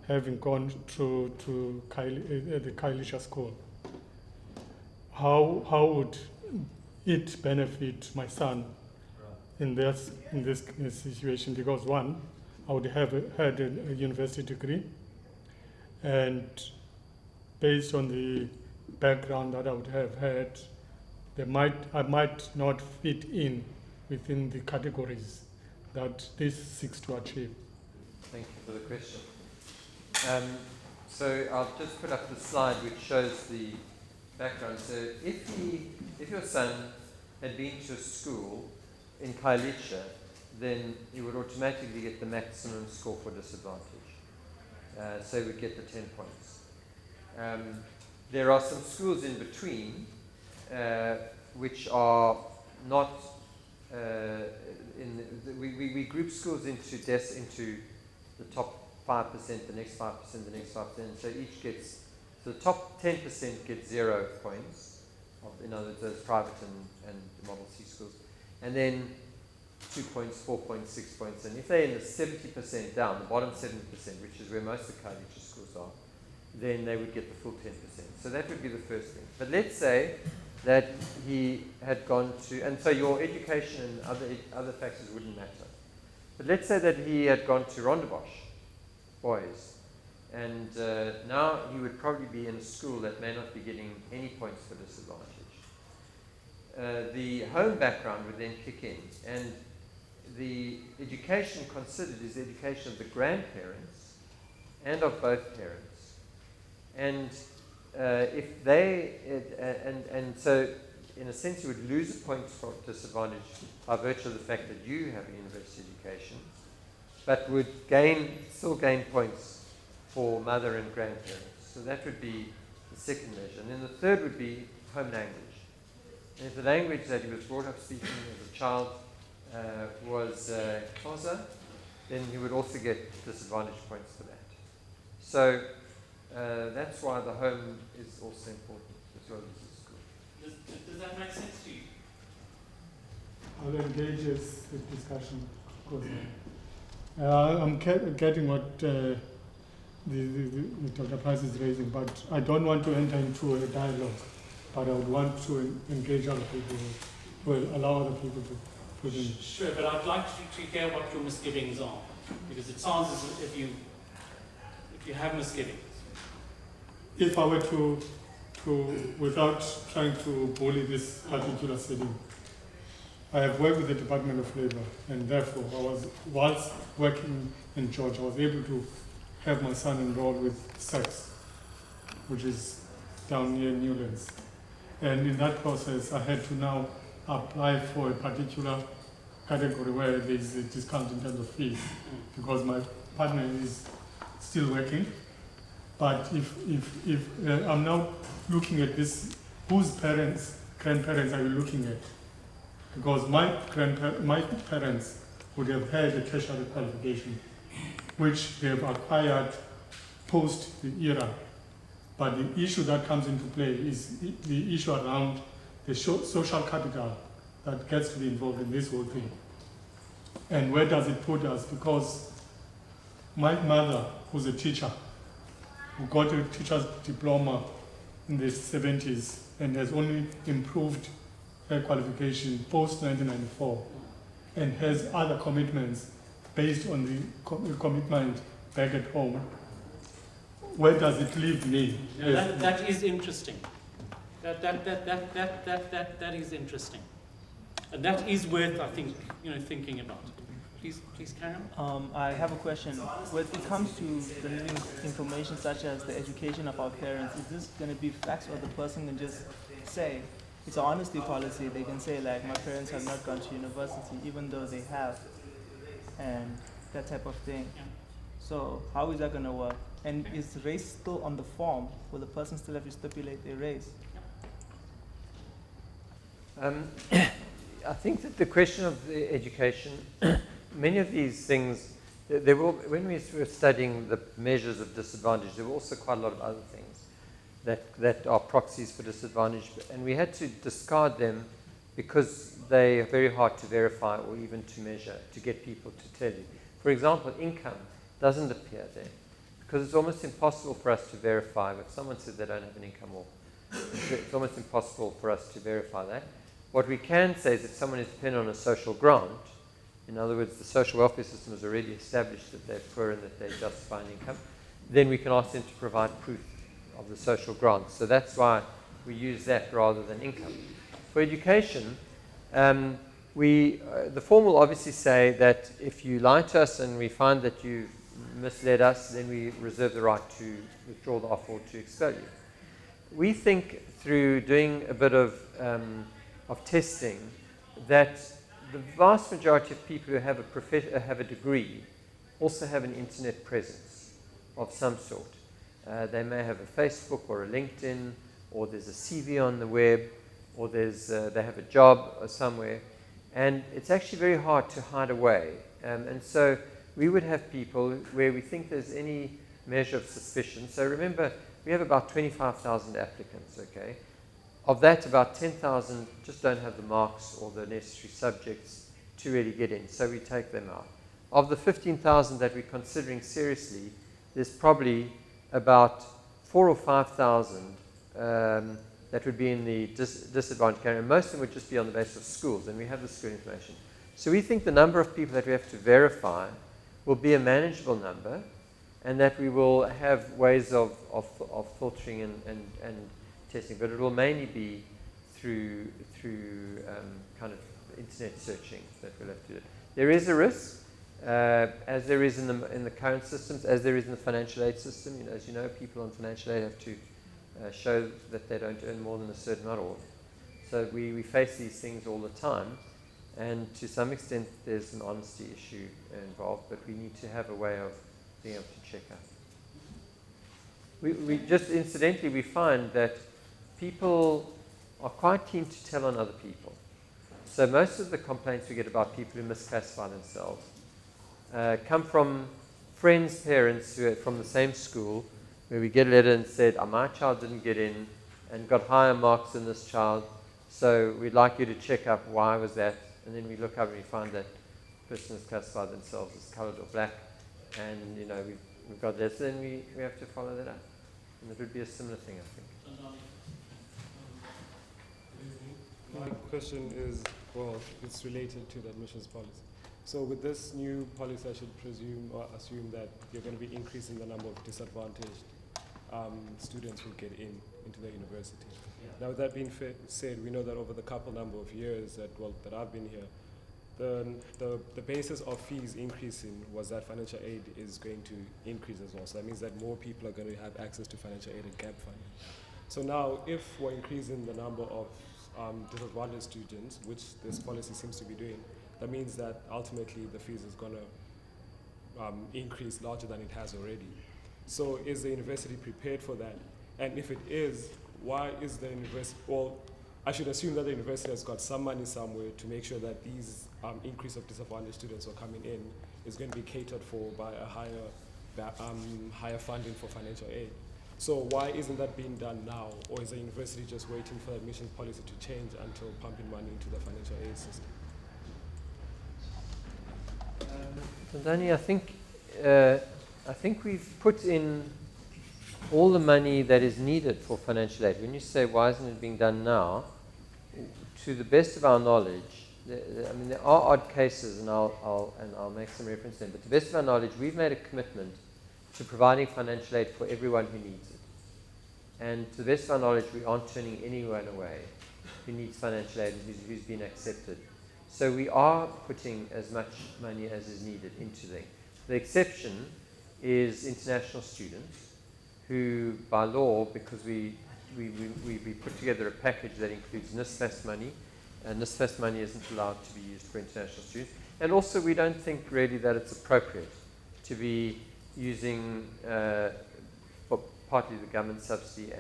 having gone through to the Kailisha school, how would it benefit my son in this situation? Because one, I would have had a university degree, and based on the background that I would have had, I might not fit in within the categories that this seeks to achieve. Thank you for the question. So I'll just put up the slide which shows the background. So if your son had been to a school in Khayelitsha, then he would automatically get the maximum score for disadvantage. So he would get the 10 points. There are some schools in between which are not we group schools into the top 5%, the next 5%, the next 5%. So each gets, so the top 10% get 0 points. In other words, those private and Model C schools. And then 2 points, 4 points, 6 points. And if they're in the 70% down, the bottom 70%, which is where most of the Khayelitsha schools are, then they would get the full 10%. So that would be the first thing. But let's say that he had gone to, and so your education and other factors wouldn't matter. But let's say that he had gone to Rondebosch boys, and now he would probably be in a school that may not be getting any points for disadvantage. The home background would then kick in, and the education considered is the education of the grandparents and of both parents. And if they, and so in a sense you would lose a point for disadvantage by virtue of the fact that you have a university education, but would still gain points for mother and grandparents. So that would be the second measure. And then the third would be home language. And if the language that he was brought up speaking as a child was Xhosa, then he would also get disadvantage points for that. So that's why the home is also important as well as the school. Does that make sense to you? I'll engage as the discussion goes on. I'm getting what the Dr. Price is raising, but I don't want to enter into a dialogue, but I would want to engage other people, allow other people to put in. Sure, but I'd like to hear what your misgivings are, because it sounds as if you have misgivings. If I were to, without trying to bully this particular setting, I have worked with the Department of Labor, and therefore whilst working in Georgia, I was able to have my son enrolled with SEX, which is down near Newlands. And in that process, I had to now apply for a particular category where there is a discount in terms of fees, because my partner is still working. But if I'm now looking at this, whose grandparents are you looking at? Because my parents would have had a tertiary qualification, which they have acquired post the era. But the issue that comes into play is the issue around the social capital that gets to be involved in this whole thing. And where does it put us? Because my mother, who's a teacher, who got a teacher's diploma in the 70s and has only improved her qualification post-1994, and has other commitments based on the commitment back at home, where does it leave me? That is interesting. That is interesting, and that is worth, I think, thinking about. Please carry on. I have a question. When it comes to the new information such as the education of our parents, is this going to be facts, or the person can just say, it's an honesty policy, they can say like, my parents have not gone to university, even though they have, and that type of thing. Yeah. So how is that going to work? And is race still on the form? Will the person still have to stipulate their race? I think that the question of the education, many of these things, when we were studying the measures of disadvantage, there were also quite a lot of other things that are proxies for disadvantage, and we had to discard them because they are very hard to verify or even to measure, to get people to tell you. For example, income doesn't appear there because it's almost impossible for us to verify. If someone says they don't have an income, or it's almost impossible for us to verify that. What we can say is if someone is dependent on a social grant, in other words, the social welfare system has already established that they're poor and that they justify an income, then we can ask them to provide proof of the social grants. So that's why we use that rather than income. For education, the form will obviously say that if you lie to us and we find that you've misled us, then we reserve the right to withdraw the offer or to expel you. We think through doing a bit of testing that the vast majority of people who have a degree also have an internet presence of some sort. They may have a Facebook or a LinkedIn, or there's a CV on the web, or they have a job somewhere. And it's actually very hard to hide away. And so we would have people where we think there's any measure of suspicion. So remember, we have about 25,000 applicants, okay? Of that, about 10,000 just don't have the marks or the necessary subjects to really get in, so we take them out. Of the 15,000 that we're considering seriously, there's probably about 4,000 or 5,000 that would be in the disadvantaged category, and most of them would just be on the basis of schools, and we have the school information. So we think the number of people that we have to verify will be a manageable number, and that we will have ways of filtering and testing, but it will mainly be through kind of internet searching that we'll have to do. There is a risk, as there is in the current systems, as there is in the financial aid system. You know, as you know, people on financial aid have to show that they don't earn more than a certain amount. So we face these things all the time, and to some extent there's an honesty issue involved, but we need to have a way of being able to check up. We just incidentally, we find that people are quite keen to tell on other people. So most of the complaints we get about people who misclassify themselves come from friends' parents who are from the same school, where we get a letter and said, my child didn't get in and got higher marks than this child, so we'd like you to check up why was that. And then we look up and we find that the person has classified themselves as colored or black, and you know we've got this, and we have to follow that up. And it would be a similar thing, I think. My question is, well, it's related to the admissions policy. So with this new policy, I should presume or assume that you're going to be increasing the number of disadvantaged students who get into the university. Yeah. Now, with that being said, we know that over the number of years that I've been here, the basis of fees increasing was that financial aid is going to increase as well. So that means that more people are going to have access to financial aid and gap funding. So now, if we're increasing the number of disadvantaged students, which this policy seems to be doing, that means that ultimately the fees is going to increase larger than it has already. So is the university prepared for that? And if it is, why is the university, well, I should assume that the university has got some money somewhere to make sure that these increase of disadvantaged students who are coming in is going to be catered for by a higher funding for financial aid. So why isn't that being done now? Or is the university just waiting for the admissions policy to change until pumping money into the financial aid system? Danny, I think we've put in all the money that is needed for financial aid. When you say why isn't it being done now, to the best of our knowledge, there are odd cases, and I'll make some reference to them. But to the best of our knowledge, we've made a commitment to providing financial aid for everyone who needs it. And to the best of our knowledge, we aren't turning anyone away who needs financial aid and who's been accepted. So we are putting as much money as is needed into them. The exception is international students who, by law, because we put together a package that includes NSFAS money, and NSFAS money isn't allowed to be used for international students. And also, we don't think really that it's appropriate to be using partly the government subsidy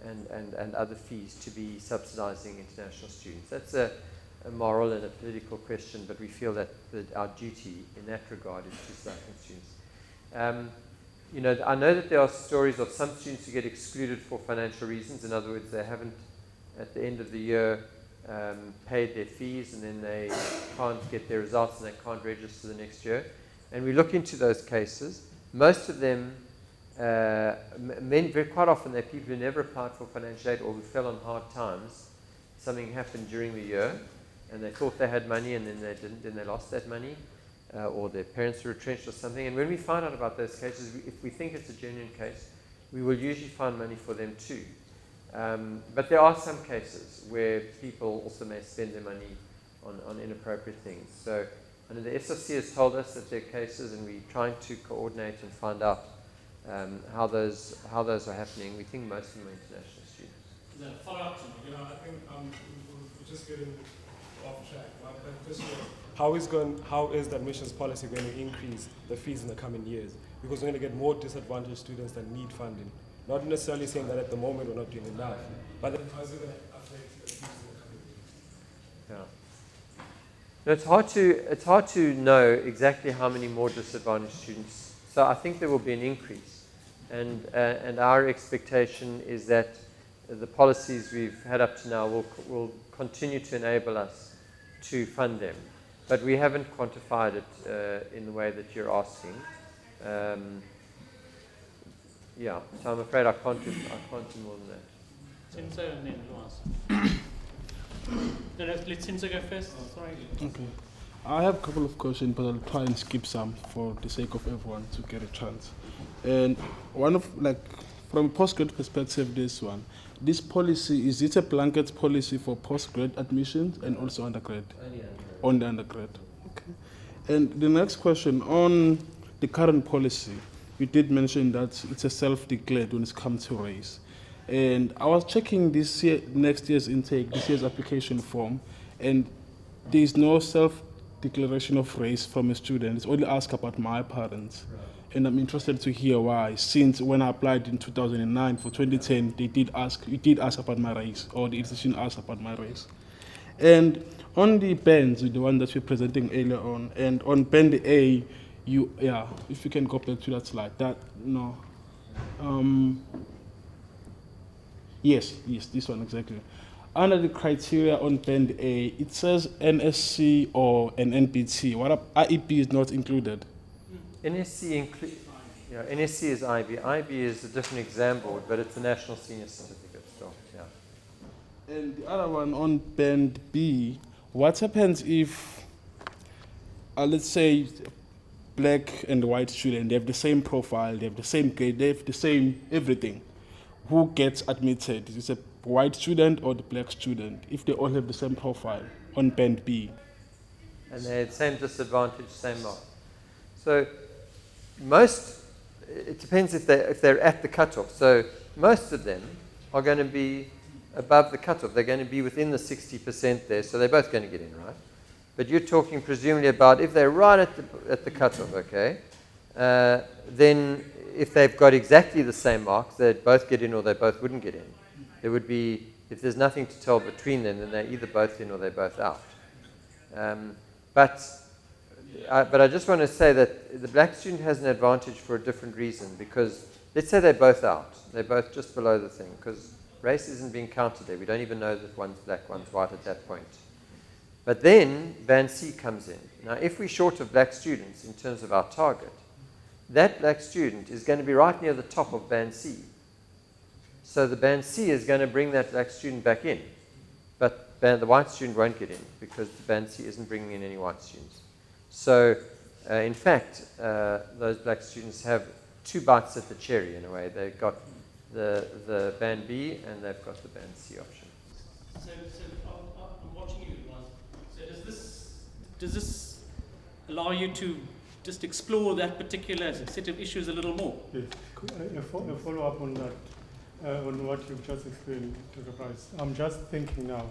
and other fees to be subsidizing international students. That's a moral and a political question, but we feel that our duty in that regard is to certain students. I know that there are stories of some students who get excluded for financial reasons. In other words, they haven't, at the end of the year, paid their fees, and then they can't get their results and they can't register the next year. And we look into those cases. Most of them, quite often, they're people who never applied for financial aid or who fell on hard times. Something happened during the year, and they thought they had money and then they didn't, then they lost that money, or their parents were retrenched or something. And when we find out about those cases, if we think it's a genuine case, we will usually find money for them too. But there are some cases where people also may spend their money on inappropriate things. So, and the SRC has told us that there are cases, and we're trying to coordinate and find out how those are happening. We think most of them are international students. The follow-up to You know, I think we're just getting off track. My question is, how is the admissions policy going to increase the fees in the coming years? Because we're going to get more disadvantaged students that need funding. Not necessarily saying that at the moment we're not doing enough, but then how is it going to affect the fees in the coming years? Yeah. No, it's hard to know exactly how many more disadvantaged students. So I think there will be an increase, and our expectation is that the policies we've had up to now will continue to enable us to fund them, but we haven't quantified it in the way that you're asking. Yeah, so I'm afraid I can't do more than that. Sinso and then Luas. No, let Sinso go first. Sorry. Okay. I have a couple of questions, but I'll try and skip some for the sake of everyone to get a chance. And one of, from a postgrad perspective, this policy, is it a blanket policy for postgrad admissions and also undergrad? Only undergrad. Okay. And the next question, on the current policy, you did mention that it's a self-declared when it comes to race. And I was checking next year's intake, this year's application form, and there is no self-declaration of race from a student. It's only asked about my parents. Right. And I'm interested to hear why, since when I applied in 2009 for 2010, you did ask about my race, or the institution asked about my race. And on the bands, the one that we're presenting earlier on, and on band A, if you can go back to that slide, yes, this one exactly. Under the criteria on band A, it says NSC or an NBT. What IEP is not included? NSC NSC is IB. IB is a different exam board, but it's a national senior certificate still. Yeah. And the other one on band B, what happens if, let's say, black and white student, they have the same profile, they have the same grade, they have the same everything. Who gets admitted? Is it a white student or the black student? If they all have the same profile on band B. And they have the same disadvantage, same mark. So it depends if they're at the cutoff. So most of them are going to be above the cutoff. They're going to be within the 60% there, so they're both going to get in, right? But you're talking presumably about if they're right at the cutoff, okay? Then if they've got exactly the same marks, they'd both get in or they both wouldn't get in. There would be, if there's nothing to tell between them, then they're either both in or they're both out. But I just want to say that the black student has an advantage for a different reason, because let's say they're both out. They're both just below the thing, because race isn't being counted there. We don't even know that one's black, one's white at that point. But then band C comes in. Now, if we're short of black students in terms of our target, that black student is going to be right near the top of band C. So the band C is going to bring that black student back in. But the white student won't get in, because the band C isn't bringing in any white students. So, in fact, those black students have two bites at the cherry, in a way. They've got the band B and they've got the band C option. So I'm watching you. So does this allow you to just explore that particular set of issues a little more? Yes. A follow-up on that, on what you've just explained, Dr. Price. I'm just thinking now,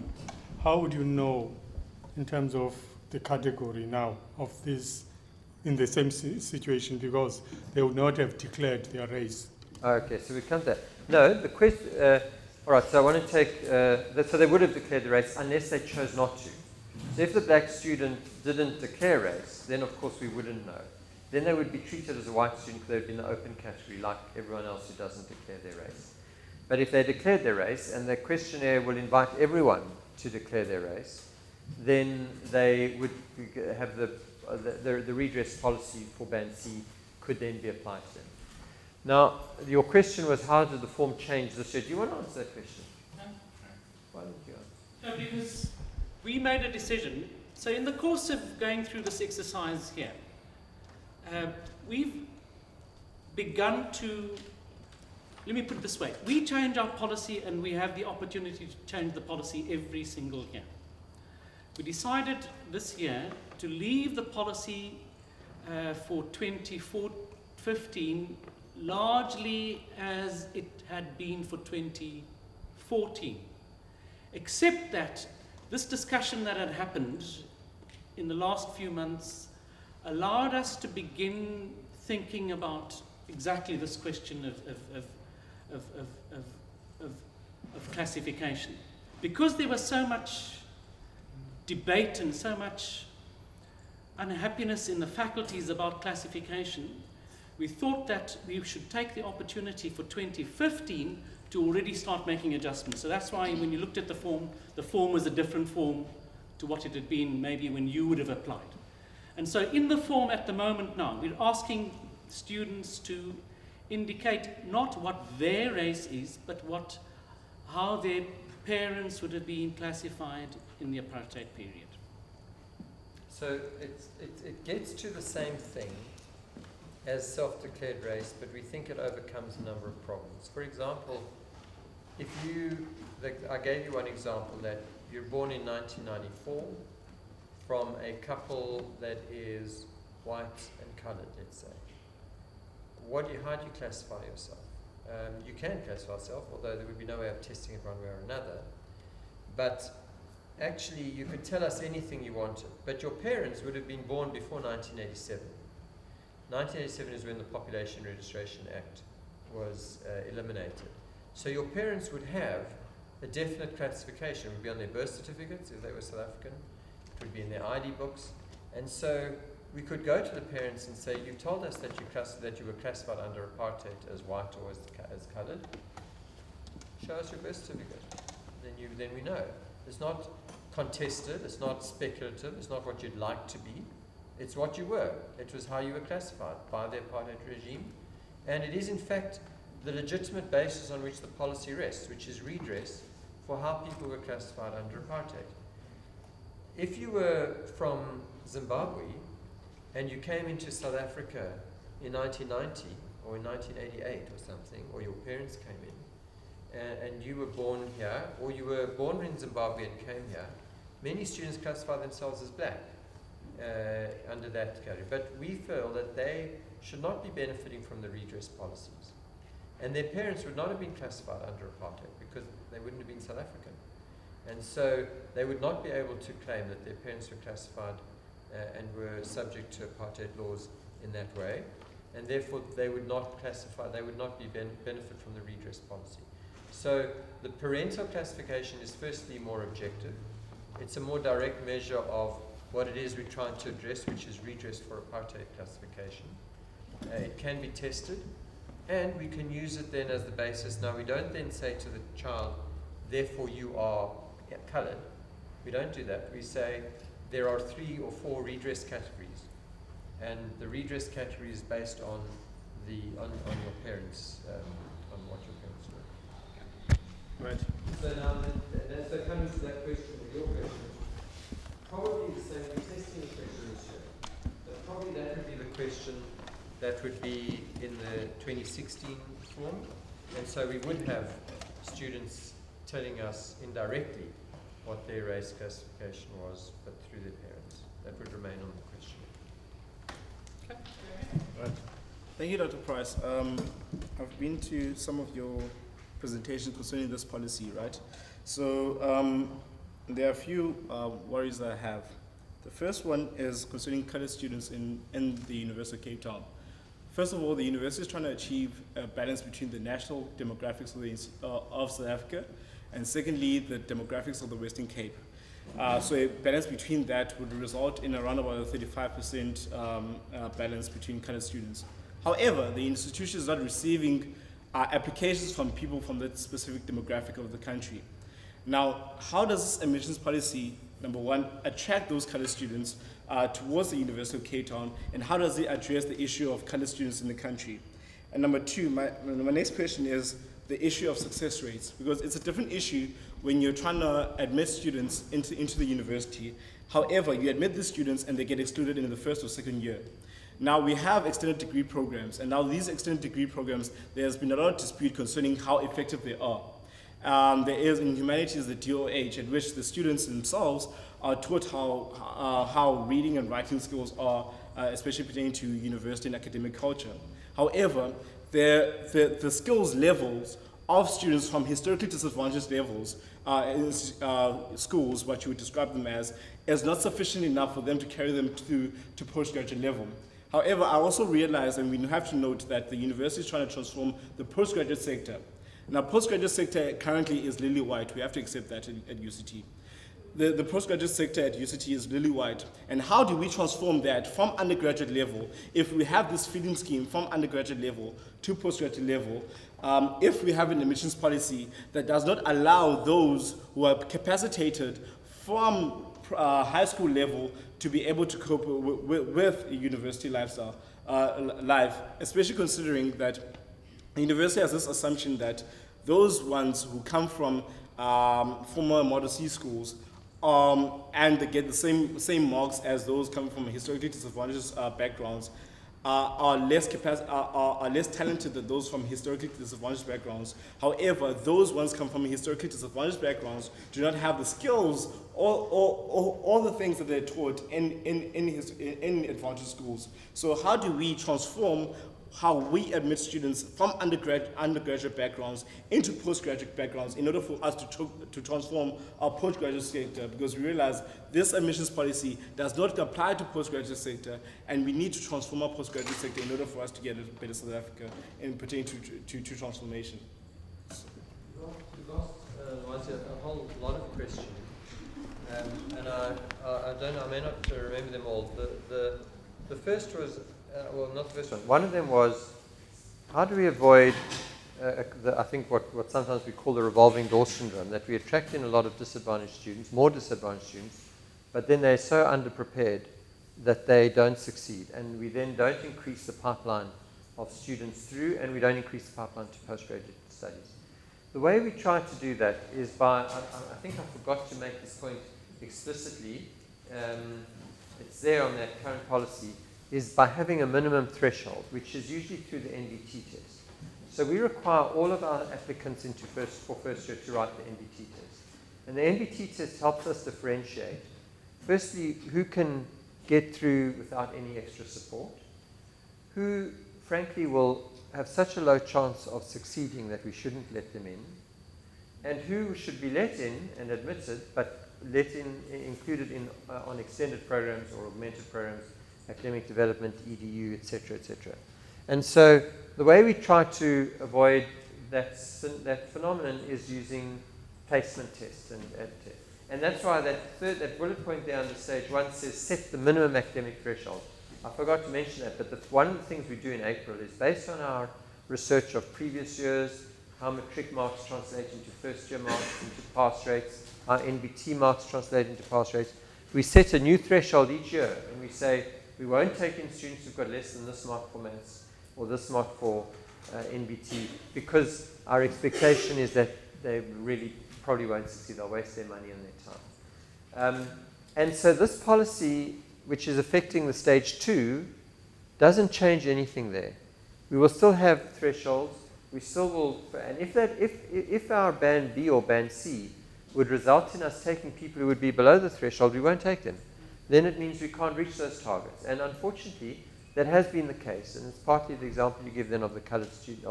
how would you know, in terms of the category now of this in the same situation, because they would not have declared their race? Okay, so we come to that. No, the question. All right, so I want to take. So they would have declared the race unless they chose not to. So if the black student didn't declare race, then of course we wouldn't know. Then they would be treated as a white student because they'd be in the open category like everyone else who doesn't declare their race. But if they declared their race, and the questionnaire will invite everyone to declare their race, then they would have the redress policy for band C could then be applied to them. Now, your question was, how did the form change this year? Do you want to answer that question? No. Why don't you answer? No, because we made a decision. So in the course of going through this exercise here, we've begun to, let me put it this way, we change our policy and we have the opportunity to change the policy every single year. We decided this year to leave the policy for 2015 largely as it had been for 2014, except that this discussion that had happened in the last few months allowed us to begin thinking about exactly this question of classification. Because there was so much debate and so much unhappiness in the faculties about classification, we thought that we should take the opportunity for 2015 to already start making adjustments. So that's why when you looked at the form was a different form to what it had been maybe when you would have applied. And so in the form at the moment now, we're asking students to indicate not what their race is, but how their parents would have been classified in the apartheid period. So it gets to the same thing as self-declared race, but we think it overcomes a number of problems. For example, I gave you one example that you're born in 1994 from a couple that is white and coloured, let's say. How do you classify yourself? You can classify yourself, although there would be no way of testing it one way or another. But actually, you could tell us anything you wanted. But your parents would have been born before 1987. 1987 is when the Population Registration Act was eliminated. So your parents would have a definite classification. It would be on their birth certificates if they were South African. It would be in their ID books. And so we could go to the parents and say, you told us that you were classified under apartheid as white or as coloured. Show us your birth certificate. Then we know. It's not contested, it's not speculative, it's not what you'd like to be. It's what you were. It was how you were classified by the apartheid regime. And it is in fact the legitimate basis on which the policy rests, which is redress for how people were classified under apartheid. If you were from Zimbabwe and you came into South Africa in 1990 or in 1988 or something, or your parents came in, and you were born here, or you were born in Zimbabwe and came here, many students classify themselves as black under that category. But we feel that they should not be benefiting from the redress policies. And their parents would not have been classified under apartheid because they wouldn't have been South African. And so they would not be able to claim that their parents were classified and were subject to apartheid laws in that way. And therefore they would not classify, they would not be benefit from the redress policy. So the parental classification is firstly more objective. It's a more direct measure of what it is we're trying to address, which is redress for apartheid classification. It can be tested, and we can use it then as the basis. Now, we don't then say to the child, therefore you are coloured. We don't do that. We say there are 3 or 4 redress categories, and the redress category is based on your parents, on what your parents were. Right. So now, that comes to that question, your question. Probably the same, we're testing the question this year. But probably that would be the question that would be in the 2016 form. And so we would have students telling us indirectly what their race classification was, but through their parents. That would remain on the question. Right. Thank you, Dr. Price. I've been to some of your presentations concerning this policy, right? So there are a few worries that I have. The first one is concerning coloured students in the University of Cape Town. First of all, the university is trying to achieve a balance between the national demographics of South Africa, and secondly, the demographics of the Western Cape. So a balance between that would result in around about a 35% balance between coloured students. However, the institution is not receiving applications from people from that specific demographic of the country. Now, how does this admissions policy, number one, attract those coloured students towards the University of Cape Town, and how does it address the issue of coloured students in the country? And number two, my next question is, the issue of success rates, because it's a different issue when you're trying to admit students into the university. However, you admit the students and they get excluded in the first or second year. Now we have extended degree programs, and now these extended degree programs, there's been a lot of dispute concerning how effective they are. There is in humanities the DOH, at which the students themselves are taught how reading and writing skills are, especially pertaining to university and academic culture. However, the skills levels of students from historically disadvantaged levels in schools, what you would describe them as, is not sufficient enough for them to carry them to postgraduate level. However, I also realize, and we have to note, that the university is trying to transform the postgraduate sector. Now, postgraduate sector currently is lily white. We have to accept that at UCT. The postgraduate sector at UCT is lily white. And how do we transform that from undergraduate level, if we have this feeding scheme from undergraduate level to postgraduate level, if we have an admissions policy that does not allow those who are capacitated from high school level to be able to cope with a university lifestyle, life, especially considering that the university has this assumption that those ones who come from former Model C schools and they get the same marks as those coming from historically disadvantaged backgrounds are less talented than those from historically disadvantaged backgrounds. However, those ones come from historically disadvantaged backgrounds do not have the skills or all the things that they're taught in advantaged schools. So how do we transform how we admit students from undergraduate backgrounds into postgraduate backgrounds in order for us to transform our postgraduate sector, because we realize this admissions policy does not apply to postgraduate sector, and we need to transform our postgraduate sector in order for us to get a better South Africa in pertaining to transformation. You've asked a whole lot of questions, and I may not remember them all. The first was, well, not the first one. One of them was, how do we avoid, I think what sometimes we call the revolving door syndrome, that we attract in a lot of disadvantaged students, more disadvantaged students, but then they're so underprepared that they don't succeed, and we then don't increase the pipeline of students through, and we don't increase the pipeline to postgraduate studies. The way we try to do that is by, I think I forgot to make this point explicitly, it's there on that current policy, is by having a minimum threshold, which is usually through the NBT test. So we require all of our applicants for first year to write the NBT test. And the NBT test helps us differentiate, firstly, who can get through without any extra support, who, frankly, will have such a low chance of succeeding that we shouldn't let them in, and who should be let in and admitted, but included in on extended programs or augmented programs, academic development, EDU, etc., etc. And so the way we try to avoid that phenomenon is using placement tests and that's why that bullet point there on the stage one says set the minimum academic threshold. I forgot to mention that, but one of the things we do in April is based on our research of previous years, how matric marks translate into first year marks, into pass rates, how NBT marks translate into pass rates. We set a new threshold each year, and we say we won't take in students who've got less than this mark for maths or this mark for NBT, because our expectation is that they really probably won't succeed. They'll waste their money and their time. And so this policy, which is affecting the stage 2, doesn't change anything there. We will still have thresholds. We still will, and if our band B or band C would result in us taking people who would be below the threshold, we won't take them. Then it means we can't reach those targets. And unfortunately, that has been the case. And it's partly the example you give then of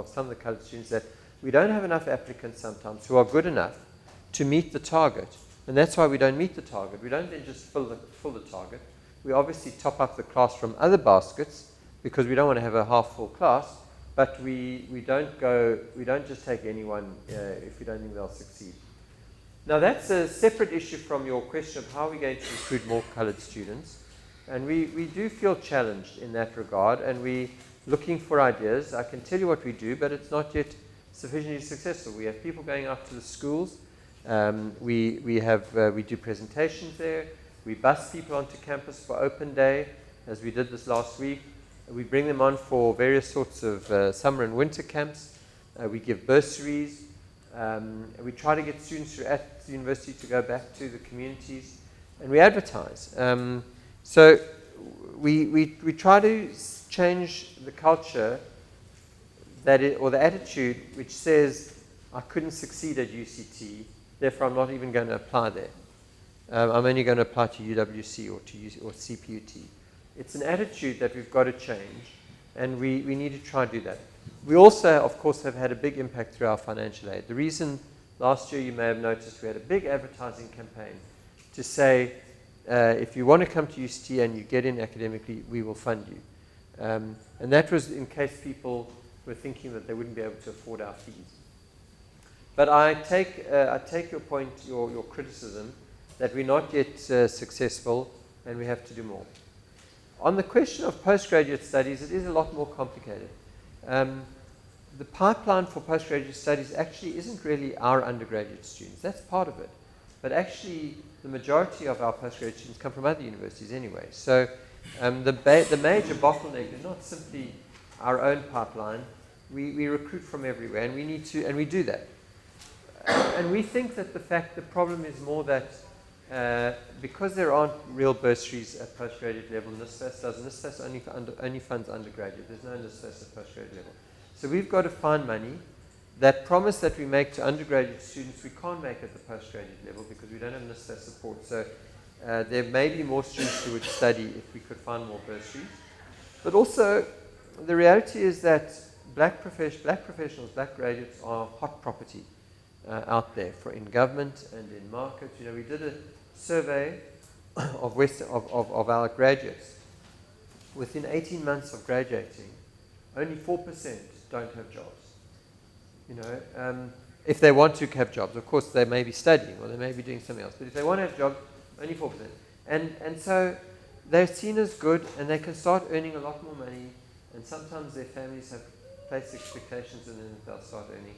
some of the coloured students, that we don't have enough applicants sometimes who are good enough to meet the target. And that's why we don't meet the target. We don't then just fill the target. We obviously top up the class from other baskets, because we don't want to have a half-full class, but we don't just take anyone if we don't think they'll succeed. Now that's a separate issue from your question of how we're going to recruit more coloured students. And we do feel challenged in that regard, and we're looking for ideas. I can tell you what we do, but it's not yet sufficiently successful. We have people going out to the schools. We do presentations there. We bus people onto campus for open day, as we did this last week. We bring them on for various sorts of summer and winter camps. We give bursaries. We try to get students who are at the university to go back to the communities, and we advertise. So we try to change the culture or the attitude which says, I couldn't succeed at UCT, therefore I'm not even going to apply there. I'm only going to apply to UWC or CPUT. It's an attitude that we've got to change, and we need to try and do that. We also, of course, have had a big impact through our financial aid. The reason last year you may have noticed we had a big advertising campaign to say, if you want to come to UCT and you get in academically, we will fund you. And that was in case people were thinking that they wouldn't be able to afford our fees. But I take your point, your criticism, that we're not yet successful and we have to do more. On the question of postgraduate studies, it is a lot more complicated. The pipeline for postgraduate studies actually isn't really our undergraduate students. That's part of it. But actually, the majority of our postgraduate students come from other universities anyway. So the major bottleneck is not simply our own pipeline. We recruit from everywhere, and we need to, and we do that. And we think that the problem is more that because there aren't real bursaries at postgraduate level, NSFAS doesn't. NSFAS only funds undergraduate. There's no NSFAS at postgraduate level. So we've got to find money. That promise that we make to undergraduate students, we can't make at the postgraduate level because we don't have NSFAS support. So there may be more students who would study if we could find more bursaries. But also, the reality is that black professionals, black graduates are hot property out there in government and in markets. You know, we did a survey of our graduates. Within 18 months of graduating, only 4% don't have jobs. You know, if they want to have jobs, of course they may be studying or they may be doing something else. But if they want to have jobs, only 4%. And so they're seen as good, and they can start earning a lot more money. And sometimes their families have placed expectations, and then they'll start earning.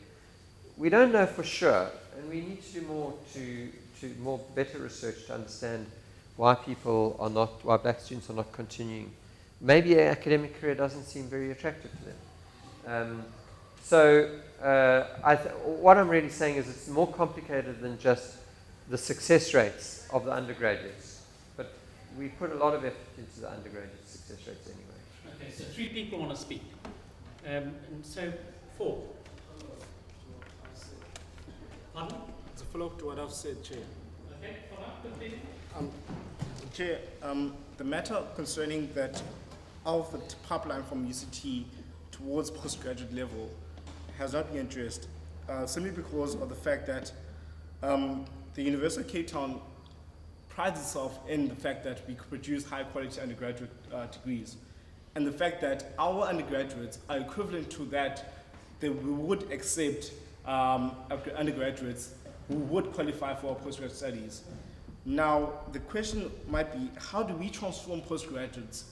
We don't know for sure, and we need to do more better research to understand why black students are not continuing. Maybe an academic career doesn't seem very attractive to them. What I'm really saying is it's more complicated than just the success rates of the undergraduates. But we put a lot of effort into the undergraduate success rates anyway. Okay, so 3 people want to speak. And so 4. Pardon? It's a follow-up to what I've said, Chair. Okay, follow up, please. Chair, the matter concerning that of the pipeline from UCT towards postgraduate level has not been addressed, simply because of the fact that the University of Cape Town prides itself in the fact that we produce high-quality undergraduate degrees, and the fact that our undergraduates are equivalent to that we would accept undergraduates who would qualify for our postgraduate studies. Now, the question might be, how do we transform postgraduates,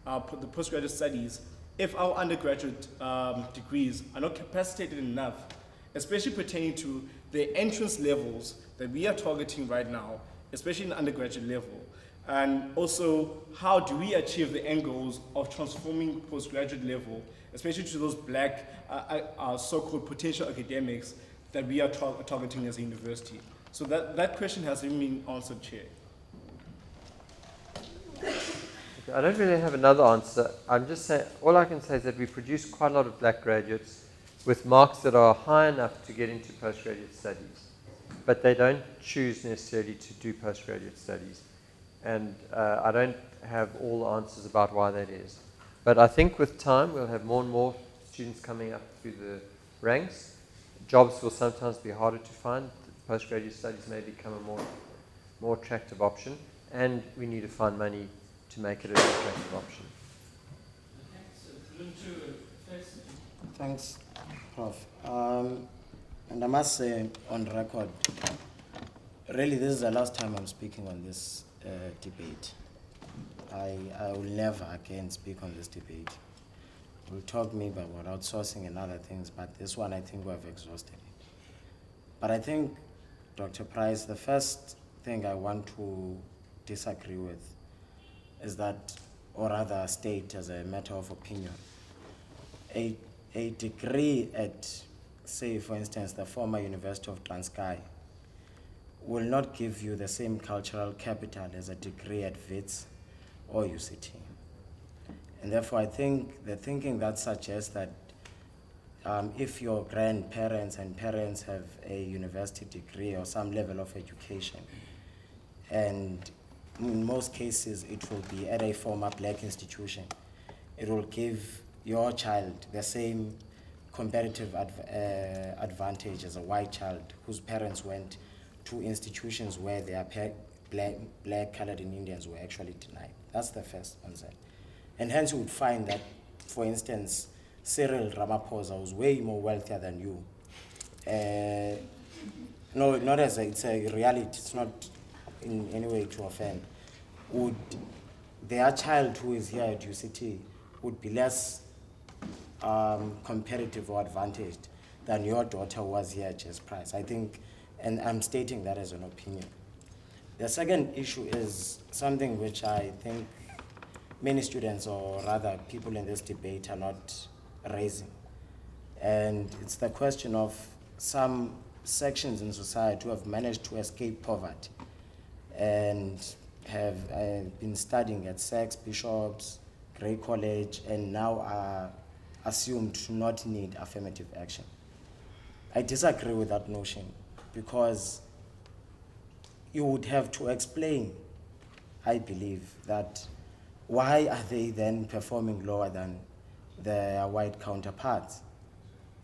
the postgraduate studies, if our undergraduate degrees are not capacitated enough, especially pertaining to the entrance levels that we are targeting right now, especially in the undergraduate level? And also, how do we achieve the end goals of transforming postgraduate level, especially to those black so-called potential academics that we are targeting as a university? So that question hasn't been answered, Chair. Okay, I don't really have another answer. I'm just saying, all I can say is that we produce quite a lot of black graduates with marks that are high enough to get into postgraduate studies, but they don't choose necessarily to do postgraduate studies. And I don't have all the answers about why that is. But I think with time, we'll have more and more students coming up through the ranks. Jobs will sometimes be harder to find. Postgraduate studies may become a more attractive option, and we need to find money to make it an attractive option. Okay, so Thanks, Prof. And I must say, on record, really this is the last time I'm speaking on this debate. I will never again speak on this debate. We'll talk maybe about outsourcing and other things, but this one I think we've exhausted it. But I think, Dr. Price, the first thing I want to disagree with is that, or rather state as a matter of opinion, a degree at say, for instance, the former University of Transkei, will not give you the same cultural capital as a degree at WITS or UCT. And therefore, I think the thinking that suggests that if your grandparents and parents have a university degree or some level of education, and in most cases it will be at a former black institution, it will give your child the same competitive advantage as a white child whose parents went to institutions where their black, colored, and Indians were actually denied. That's the first concept. And hence you would find that, for instance, Cyril Ramaphosa was way more wealthier than you. No, not as it's a reality, it's not in any way to offend. Would their child who is here at UCT would be less competitive or advantaged than your daughter who was here at Jess Price? I think, and I'm stating that as an opinion. The second issue is something which I think many students, or rather people in this debate, are not raising. And it's the question of some sections in society who have managed to escape poverty and have been studying at Sachs, Bishops, Grey College, and now are assumed to not need affirmative action. I disagree with that notion, because you would have to explain, I believe, that why are they then performing lower than their white counterparts?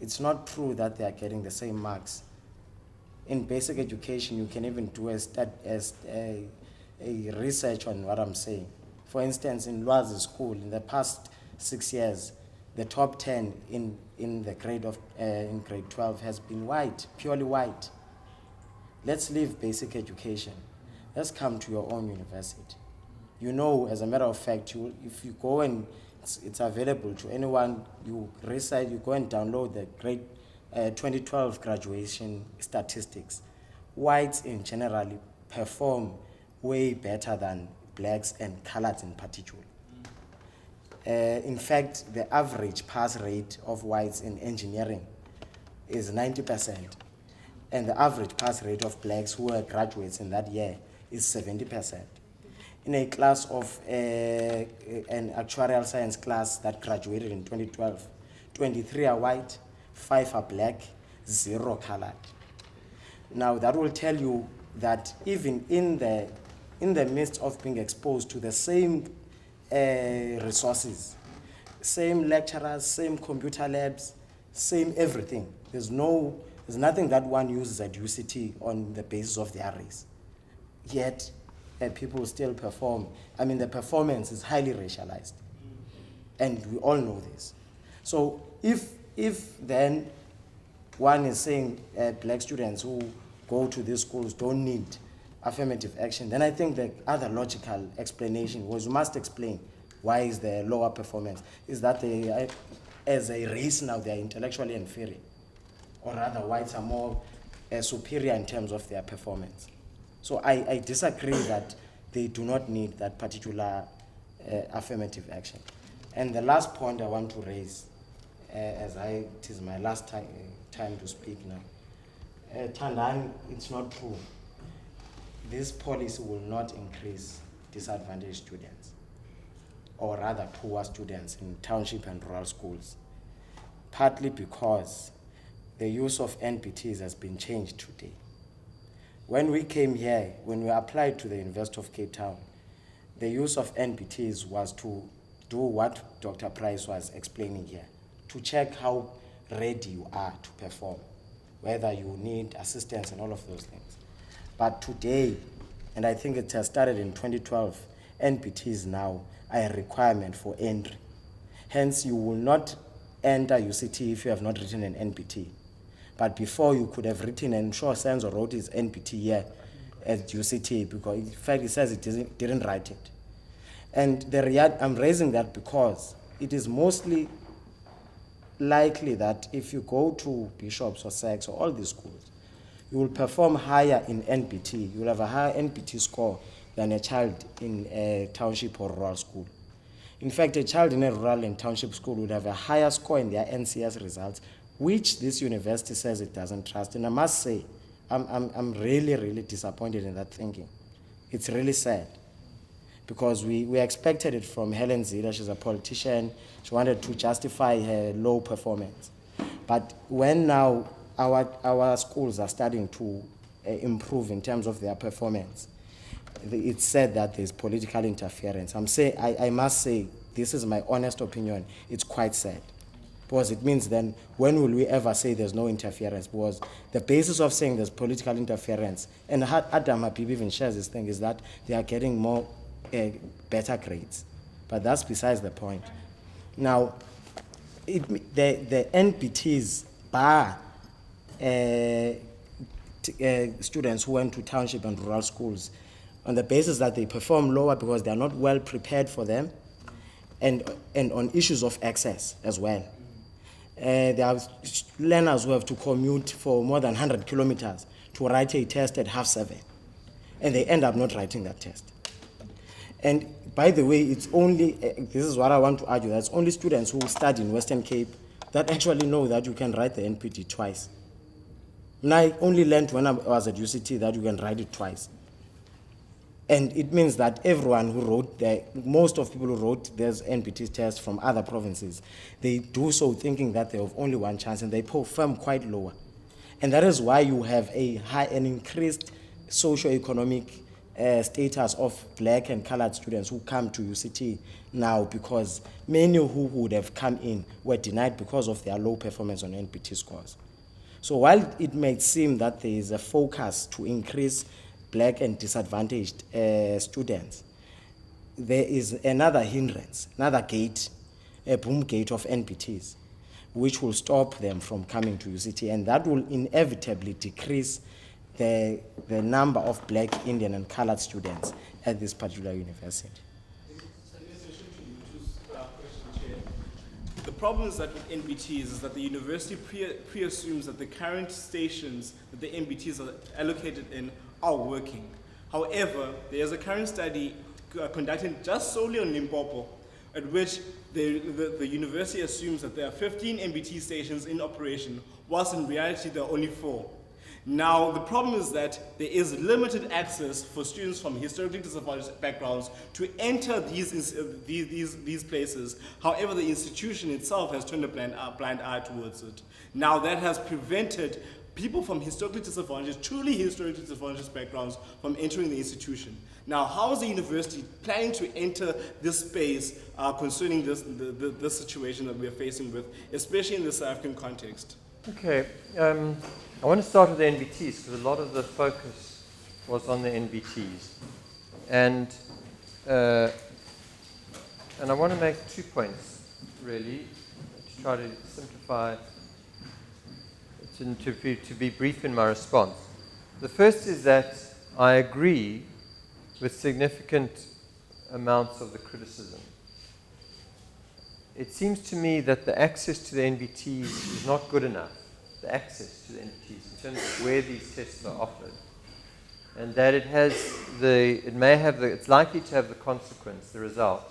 It's not true that they are getting the same marks. In basic education, you can even do a research on what I'm saying. For instance, in Lwazi School, in the past 6 years, the top 10 in the grade of in grade 12 has been white, purely white. Let's leave basic education. Let's come to your own university. You know, as a matter of fact, if you go and it's available to anyone, you research, you go and download the grade 2012 graduation statistics. Whites in general perform way better than blacks and coloreds in particular. In fact, the average pass rate of whites in engineering is 90%, and the average pass rate of blacks who are graduates in that year is 70%. In a class of an actuarial science class that graduated in 2012, 23 are white, 5 are black, 0 colored. Now that will tell you that even in the midst of being exposed to the same resources, same lecturers, same computer labs, same everything, there's nothing that one uses at UCT on the basis of their race. Yet people still perform. I mean, the performance is highly racialized, and we all know this. So if then one is saying black students who go to these schools don't need affirmative action, then I think the other logical explanation was you must explain why is there lower performance. Is that they, as a race now, they are intellectually inferior, or rather whites are more superior in terms of their performance. So I disagree that they do not need that particular affirmative action. And the last point I want to raise, it is my last time to speak now. Tandani, it's not true. This policy will not increase disadvantaged students, or rather poor students in township and rural schools, partly because the use of NPTs has been changed today. When we came here, when we applied to the University of Cape Town, the use of NPTs was to do what Dr. Price was explaining here, to check how ready you are to perform, whether you need assistance and all of those things. But today, and I think it has started in 2012, NPTs now are a requirement for entry. Hence, you will not enter UCT if you have not written an NPT. But before, you could have written, and sure, Senzo wrote his NPT here at UCT, because in fact it says it didn't write it. And I'm raising that because it is mostly likely that if you go to Bishops or Sachs or all these schools, you will perform higher in NPT. You will have a higher NPT score than a child in a township or rural school. In fact, a child in a rural and township school would have a higher score in their NCS results which this university says it doesn't trust. And I must say, I'm really, really disappointed in that thinking. It's really sad. Because we expected it from Helen Zille. She's a politician. She wanted to justify her low performance. But when now our schools are starting to improve in terms of their performance, it's said that there's political interference. I must say, this is my honest opinion, it's quite sad. Because it means then, when will we ever say there's no interference? Because the basis of saying there's political interference, and Adam Habib even shares this thing, is that they are getting more better grades. But that's besides the point. Now, the NPTs bar students who went to township and rural schools on the basis that they perform lower because they are not well prepared for them, and on issues of access as well. There are learners who have to commute for more than 100 kilometers to write a test at 7:30, and they end up not writing that test. And by the way, it's only, this is what I want to argue, that's only students who study in Western Cape that actually know that you can write the NPT twice. And I only learned when I was at UCT that you can write it twice. And it means that everyone who wrote, most of people who wrote those NPT tests from other provinces, they do so thinking that they have only one chance, and they perform quite lower. And that is why you have an increased socio-economic status of black and colored students who come to UCT now, because many who would have come in were denied because of their low performance on NPT scores. So while it may seem that there is a focus to increase black and disadvantaged students, there is another hindrance, another gate, a boom gate of NPTs, which will stop them from coming to UCT, and that will inevitably decrease the number of black, Indian, and colored students at this particular university. The problem is that with NBTs is that the university pre-assumes that the current stations that the NBTs are allocated in are working. However, there is a current study conducted just solely on Limpopo, at which the university assumes that there are 15 NBT stations in operation, whilst in reality there are only 4. Now, the problem is that there is limited access for students from historically disadvantaged backgrounds to enter these places. However, the institution itself has turned a blind eye towards it. Now, that has prevented people from historically disadvantaged, truly historically disadvantaged backgrounds from entering the institution. Now, how is the university planning to enter this space concerning this situation that we are facing with, especially in the South African context? Okay, I want to start with the NBTs, because a lot of the focus was on the NBTs. And I want to make 2 points, really, to try to simplify, to be brief in my response. The first is that I agree with significant amounts of the criticism. It seems to me that the access to the NBTs is not good enough, the access to the NBTs in terms of where these tests are offered, and that it's likely to have the consequence, the result,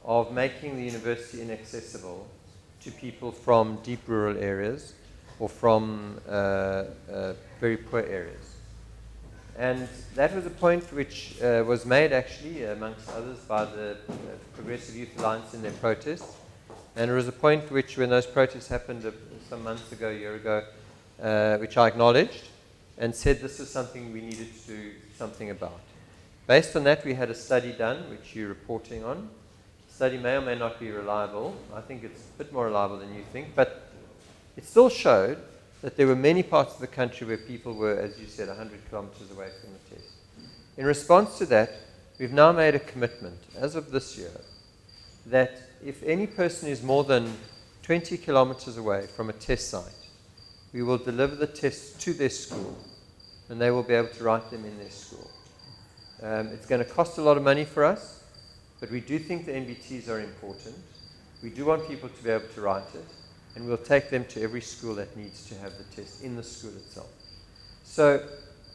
of making the university inaccessible to people from deep rural areas or from very poor areas. And that was a point which was made, actually, amongst others, by the Progressive Youth Alliance in their protests. And it was a point which, when those protests happened some months ago, a year ago, which I acknowledged and said this is something we needed to do something about. Based on that, we had a study done, which you're reporting on. The study may or may not be reliable. I think it's a bit more reliable than you think, but it still showed that there were many parts of the country where people were, as you said, 100 kilometers away from the test. In response to that, we've now made a commitment, as of this year, that if any person is more than 20 kilometers away from a test site, we will deliver the tests to their school, and they will be able to write them in their school. It's going to cost a lot of money for us, but we do think the NBTs are important. We do want people to be able to write it, and we'll take them to every school that needs to have the test in the school itself. So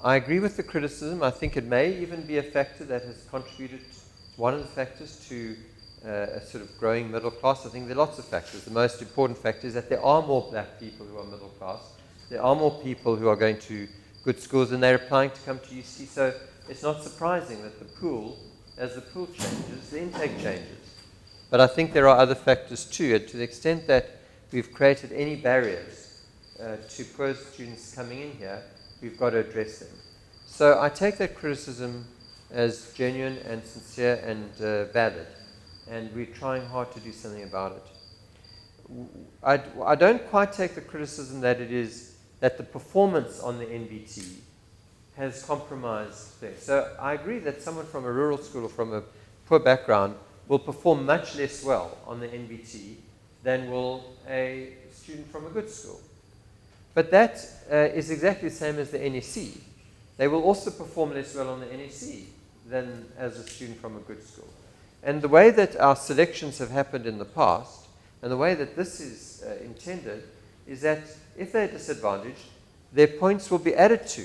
I agree with the criticism. I think it may even be a factor that has contributed, one of the factors to a sort of growing middle class. I think there are lots of factors. The most important factor is that there are more black people who are middle class. There are more people who are going to good schools, and they're applying to come to UC. So it's not surprising that the pool, as the pool changes, the intake changes. But I think there are other factors too, and to the extent that we've created any barriers to poor students coming in here, we've got to address them. So I take that criticism as genuine and sincere and valid, and we're trying hard to do something about it. I don't quite take the criticism that it is that the performance on the NBT has compromised things. So I agree that someone from a rural school or from a poor background will perform much less well on the NBT than will a student from a good school. But that is exactly the same as the NSC. They will also perform less well on the NSC than as a student from a good school. And the way that our selections have happened in the past, and the way that this is intended, is that if they're disadvantaged, their points will be added to.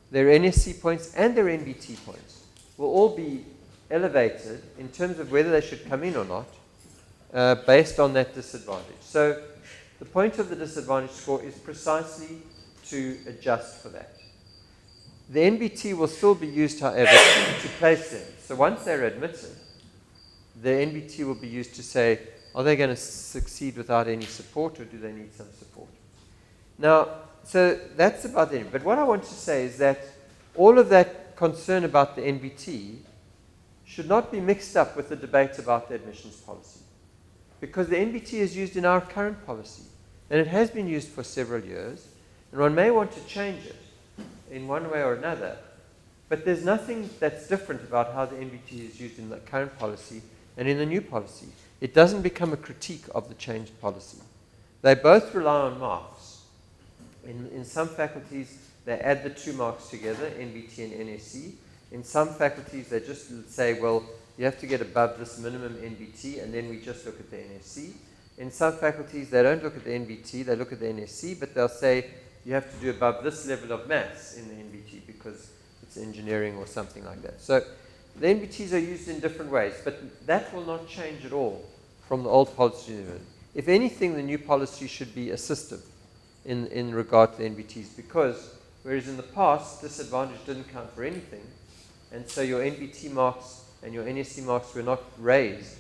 Their NSC points and their NBT points will all be elevated in terms of whether they should come in or not, based on that disadvantage. So the point of the disadvantage score is precisely to adjust for that. The NBT will still be used, however, to place them. So once they're admitted, the NBT will be used to say, are they going to succeed without any support, or do they need some support? Now, so that's about it. But what I want to say is that all of that concern about the NBT should not be mixed up with the debate about the admissions policy. Because the NBT is used in our current policy, and it has been used for several years, and one may want to change it in one way or another, but there's nothing that's different about how the NBT is used in the current policy and in the new policy. It doesn't become a critique of the changed policy. They both rely on marks. In some faculties, they add the 2 marks together, NBT and NSC. In some faculties, they just say, well, you have to get above this minimum NBT, and then we just look at the NSC. In some faculties, they don't look at the NBT, they look at the NSC, but they'll say, you have to do above this level of maths in the NBT because it's engineering or something like that. So the NBTs are used in different ways, but that will not change at all from the old policy. If anything, the new policy should be assistive in regard to the NBTs, because whereas in the past, disadvantage didn't count for anything, and so your NBT marks and your NSC marks were not raised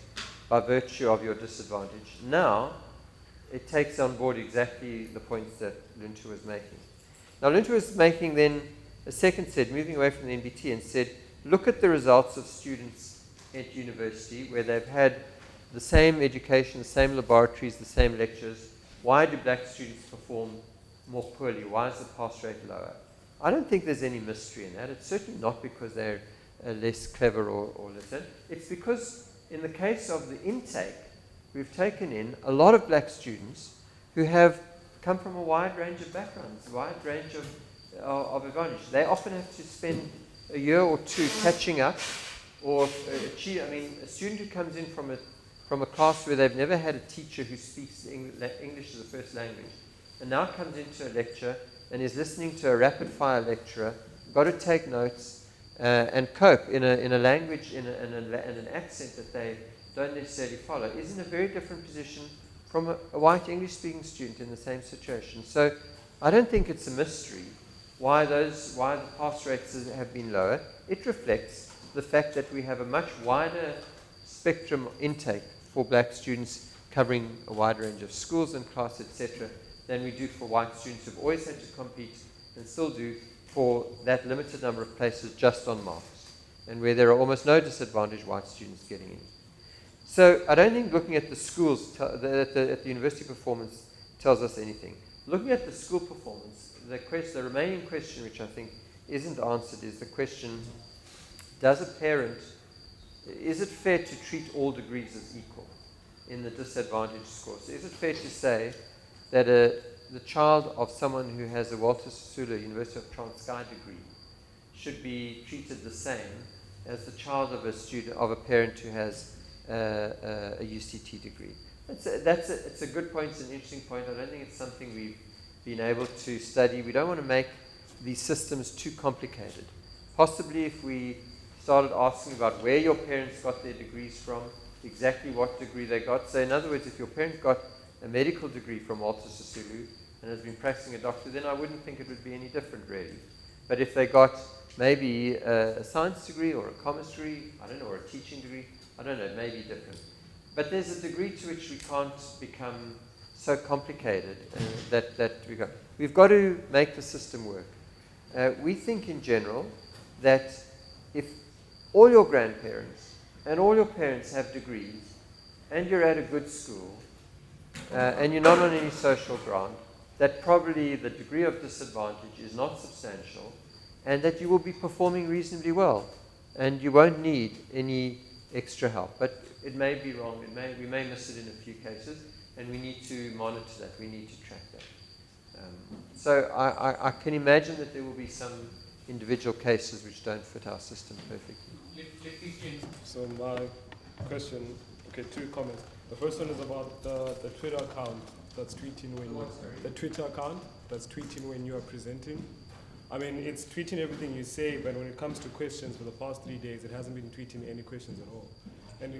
by virtue of your disadvantage. Now, it takes on board exactly the points that Luntu was making. Now, Luntu was making then a second set, moving away from the NBT, and said, look at the results of students at university where they've had the same education, the same laboratories, the same lectures. Why do black students perform more poorly? Why is the pass rate lower? I don't think there's any mystery in that. It's certainly not because they're less clever or less. It's because in the case of the intake, we've taken in a lot of black students who have come from a wide range of backgrounds, a wide range of advantage. They often have to spend a year or two catching up, or a student who comes in from a class where they've never had a teacher who speaks English as a first language, and now comes into a lecture and is listening to a rapid-fire lecturer, got to take notes and cope in a language, in an accent that they don't necessarily follow, is in a very different position from a white English-speaking student in the same situation. So I don't think it's a mystery why the pass rates have been lower. It reflects the fact that we have a much wider spectrum intake for black students covering a wide range of schools and classes, etc., than we do for white students who've always had to compete and still do for that limited number of places just on marks, and where there are almost no disadvantaged white students getting in. So I don't think looking at the schools, at the university performance tells us anything. Looking at the school performance, the remaining question, which I think isn't answered, is the question, is it fair to treat all degrees as equal in the disadvantaged scores? So is it fair to say that the child of someone who has a Walter Sisulu University of Transkei degree should be treated the same as the child of a parent who has a UCT degree? It's a good point, it's an interesting point. I don't think it's something we've been able to study. We don't want to make these systems too complicated. Possibly if we started asking about where your parents got their degrees from, exactly what degree they got. So in other words, if your parent got a medical degree from Walter Sisulu and has been practicing a doctor, then I wouldn't think it would be any different really. But if they got maybe a science degree or a commerce degree, I don't know, or a teaching degree, I don't know, it may be different. But there's a degree to which we can't become so complicated that we've got to make the system work. We think in general that if all your grandparents and all your parents have degrees and you're at a good school and you're not on any social grant, that probably the degree of disadvantage is not substantial and that you will be performing reasonably well and you won't need any extra help. But it may be wrong. We may miss it in a few cases, and we need to monitor that. We need to track that. So I can imagine that there will be some individual cases which don't fit our system perfectly. So my question, okay, 2 comments. The first one is about the Twitter account that's tweeting when you are presenting. I mean, it's tweeting everything you say, but when it comes to questions for the past 3 days, it hasn't been tweeting any questions at all. And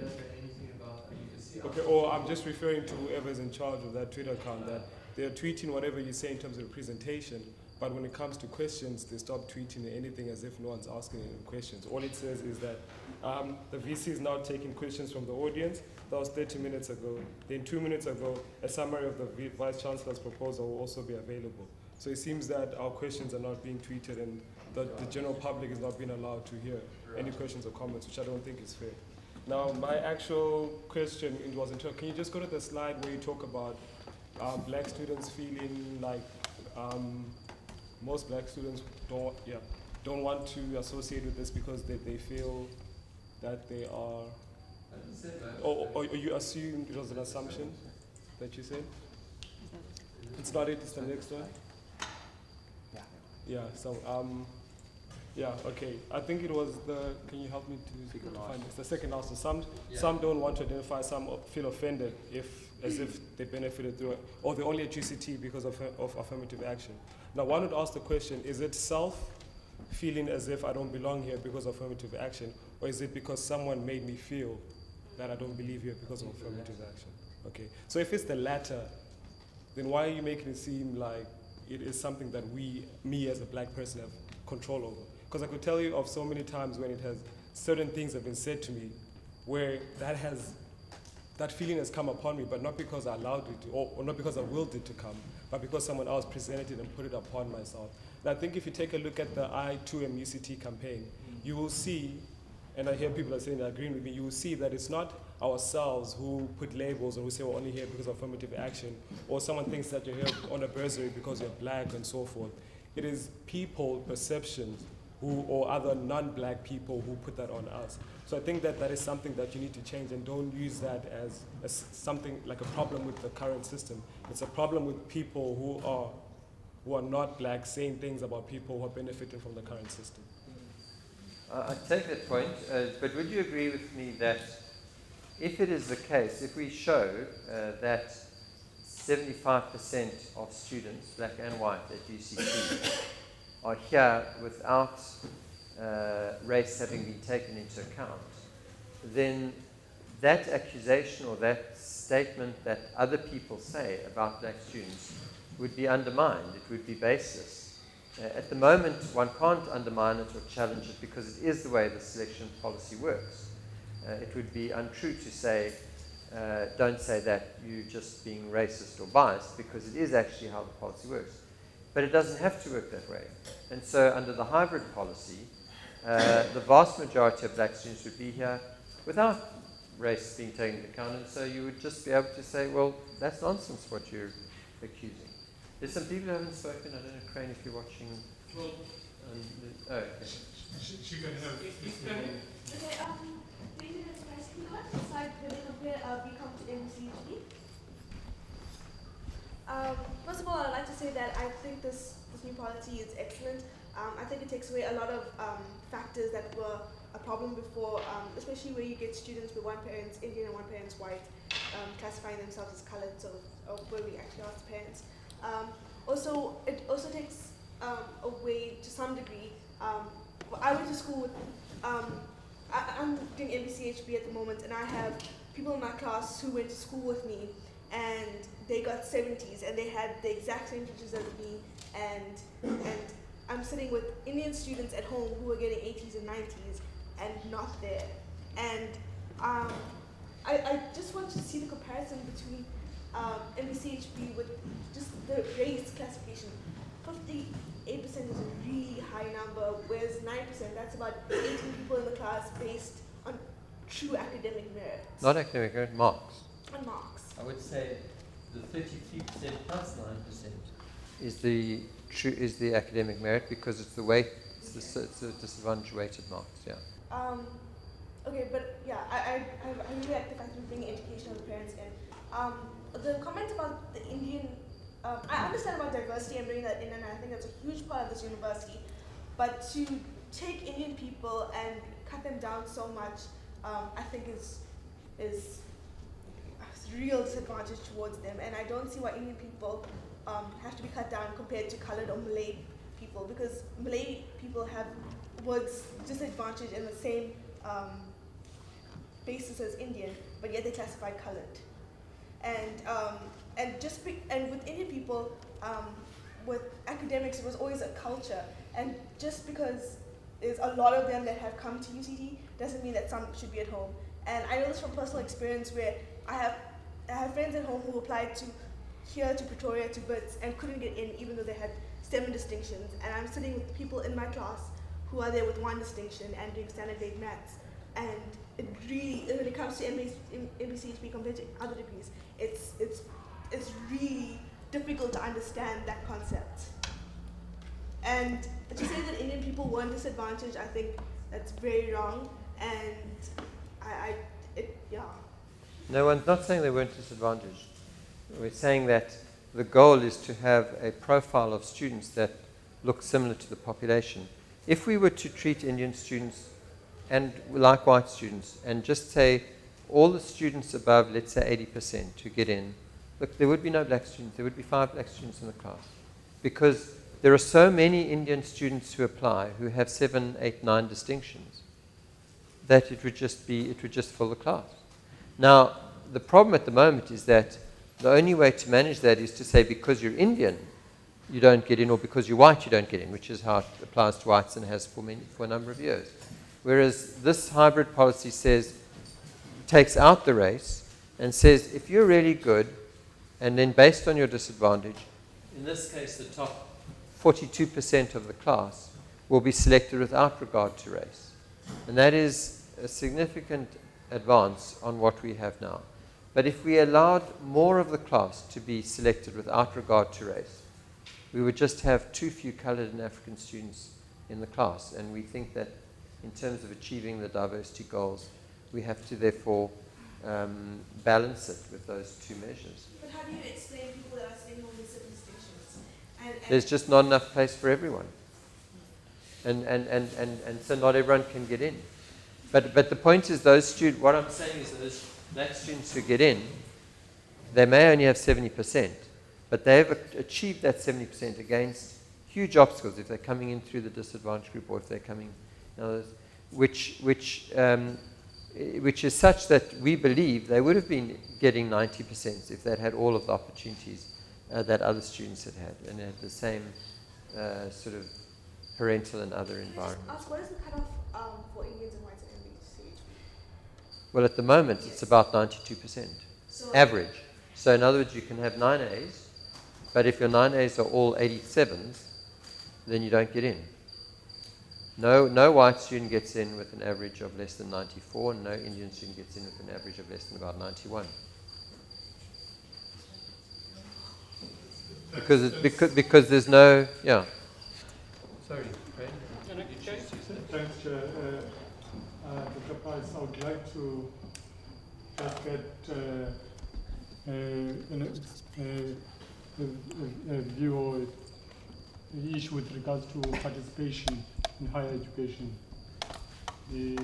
okay, or I'm just referring to whoever's in charge of that Twitter account, that they're tweeting whatever you say in terms of the presentation, but when it comes to questions, they stop tweeting anything as if no one's asking any questions. All it says is that the VC is now taking questions from the audience. That was 30 minutes ago. Then 2 minutes ago, a summary of the Vice-Chancellor's proposal will also be available. So it seems that our questions are not being tweeted and the general public is not being allowed to hear any questions or comments, which I don't think is fair. Now, my actual question was can you just go to the slide where you talk about black students feeling like most black students don't want to associate with this because they feel that they are, or you assumed it was an assumption that you said? It's not it, it's the next one? Yeah, so, yeah, okay. I think it was can you help me to find this? The second last. Some don't want to identify, some feel offended as if they benefited through it, or they're only at UCT because of affirmative action. Now, one would ask the question, is it feeling as if I don't belong here because of affirmative action, or is it because someone made me feel that I don't believe here because of affirmative action? Okay, so if it's the latter, then why are you making it seem like it is something that me as a black person have control over? Because I could tell you of so many times when certain things have been said to me where that feeling has come upon me, but not because I allowed it to, or not because I willed it to come, but because someone else presented it and put it upon myself. And I think if you take a look at the I2M UCT campaign, you will see, and I hear people are saying that agreeing with me, you will see that it's not ourselves who put labels or who say we're only here because of affirmative action, or someone thinks that you're here on a bursary because you're black and so forth. It is people, perceptions, or other non-black people who put that on us. So I think that is something that you need to change, and don't use that as something like a problem with the current system. It's a problem with people who are not black saying things about people who are benefiting from the current system. I take that point, but would you agree with me that if it is the case, if we show that 75% of students, black and white at UCT, are here without race having been taken into account, then that accusation or that statement that other people say about black students would be undermined. It would be baseless. At the moment, one can't undermine it or challenge it because it is the way the selection policy works. It would be untrue to say, don't say that, you're just being racist or biased, because it is actually how the policy works. But it doesn't have to work that way. And so under the hybrid policy, the vast majority of black students would be here without race being taken into account, and so you would just be able to say, well, that's nonsense what you're accusing. There's some people who haven't spoken. I don't know, Crane, if you're watching. Well, okay. She can have. Okay, maybe that's nice. Can you go to the slide where they compare BCom to MCHD? First of all, I'd like to say that I think this new policy is excellent. I think it takes away a lot of factors that were a problem before, especially where you get students with one parent's Indian and one parent's white, classifying themselves as colored, so where we actually ask the parents. It also takes away, to some degree, I went to school with, I'm doing MBCHB at the moment, and I have people in my class who went to school with me, and they got 70s, and they had the exact same teachers as me, and I'm sitting with Indian students at home who are getting 80s and 90s, and not there. And I just want to see the comparison between MBCHP with just the race classification. 58% is a really high number, whereas 9%, that's about 18 people in the class based on true academic merit. Not academic merit, marks. On marks. I would say the 33% plus 9% is the academic merit, because it's the weight, it's the disadvantage weighted marks. Yeah. Okay, but yeah, I really like the fact of bringing education of the parents in. The comment about the Indian, I understand about diversity and bringing that in, and I think that's a huge part of this university. But to take Indian people and cut them down so much, I think is a real disadvantage towards them. And I don't see why Indian people have to be cut down compared to colored or Malay people, because Malay people have words disadvantaged in the same basis as Indian, but yet they classified colored. And with Indian people, with academics, it was always a culture. And just because there's a lot of them that have come to UCT doesn't mean that some should be at home. And I know this from personal experience, where I have friends at home who applied to here, to Pretoria, to BITS, and couldn't get in even though they had 7 distinctions. And I'm sitting with people in my class who are there with 1 distinction and doing standard grade maths. And it really, when it comes to MBCHP compared to other degrees, it's really difficult to understand that concept. And to say that Indian people weren't disadvantaged, I think that's very wrong. And yeah. No, one's not saying they weren't disadvantaged. We're saying that the goal is to have a profile of students that look similar to the population. If we were to treat Indian students and like white students and just say all the students above, let's say 80% to get in, look, there would be no black students. There would be 5 black students in the class, because there are so many Indian students who apply who have 7, 8, 9 distinctions that it would just fill the class. Now, the problem at the moment is that the only way to manage that is to say because you're Indian, you don't get in, or because you're white, you don't get in, which is how it applies to whites and has for a number of years. Whereas this hybrid policy takes out the race and says if you're really good, and then based on your disadvantage, in this case the top 42% of the class will be selected without regard to race. And that is a significant advance on what we have now. But if we allowed more of the class to be selected without regard to race, we would just have too few colored and African students in the class. And we think that in terms of achieving the diversity goals, we have to therefore balance it with those 2 measures. But how do you explain people that are staying home with 7 distinctions? There's just not enough place for everyone. And so not everyone can get in. But the point is what I'm saying is those black students who get in, they may only have 70%, but they have achieved that 70% against huge obstacles if they're coming in through the disadvantaged group, or if they're coming, which is such that we believe they would have been getting 90% if they'd had all of the opportunities that other students had had, and had the same sort of parental and other environment. Ask, what is the cutoff for Indians and whites at MBCHP? Well, at the moment, it's about 92% average. So in other words, you can have 9 A's, but if your 9 A's are all 87s, then you don't get in. No white student gets in with an average of less than 94, and no Indian student gets in with an average of less than about 91. Because there's no, yeah. Sorry, Craig. Thanks, Chair. Dr. Price, I would like to just get a view or the issue with regards to participation in higher education, the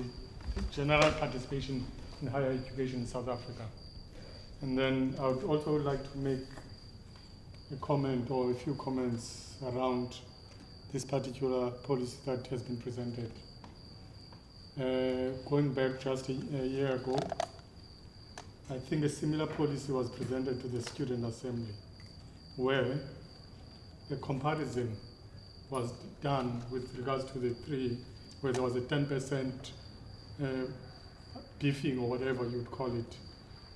general participation in higher education in South Africa. And then I would also like to make a comment or a few comments around this particular policy that has been presented. Going back just a year ago, I think a similar policy was presented to the Student Assembly, where a comparison was done with regards to the three, where there was a 10% beefing or whatever you'd call it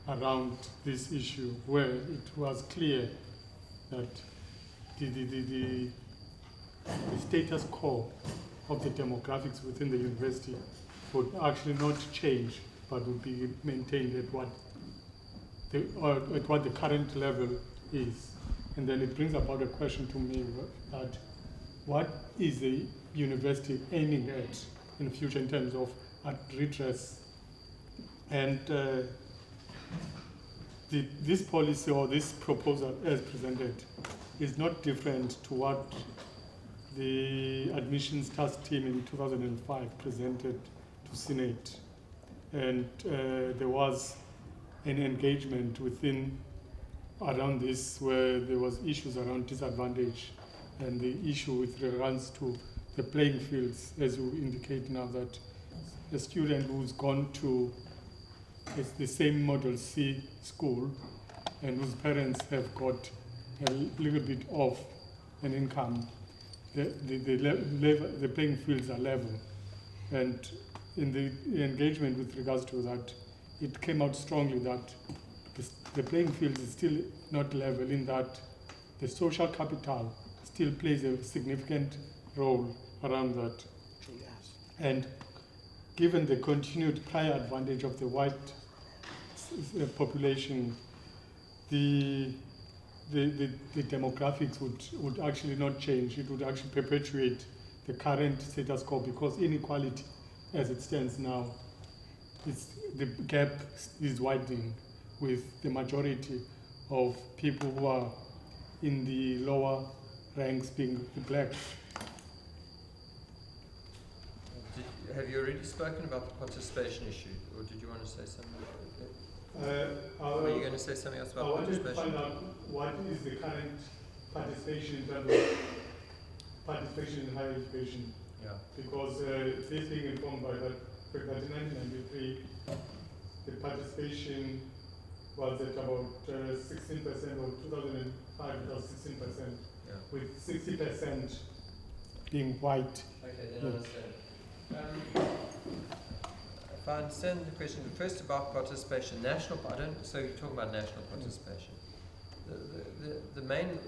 around this issue, where it was clear that the status quo of the demographics within the university would actually not change, but would be maintained at what the current level is. And then it brings about a question to me that what is the university aiming at in the future in terms of redress? And this policy or this proposal as presented is not different to what the admissions task team in 2005 presented to Senate. And there was an engagement around this where there was issues around disadvantage and the issue with regards to the playing fields, as you indicate now, that a student who's gone to the same Model C school and whose parents have got a little bit of an income, the playing fields are level. And in the engagement with regards to that, it came out strongly that the playing field is still not level, in that the social capital still plays a significant role around that. Yes. And given the continued prior advantage of the white population, the demographics would actually not change. It would actually perpetuate the current status quo, because inequality as it stands now, the gap is widening, with the majority of people who are in the lower ranks being the blacks. Have you already spoken about the participation issue, or did you want to say something about it? Were you going to say something else about participation? I wanted to find out what is the current participation in terms of participation in higher education. Yeah. Because this being informed by that, in 1993, the participation was at about 16%, or 2005 it was 16%, Yeah. with 60% being white. Okay, then I understand. If I understand the question, first about participation, so you're talking about national participation. The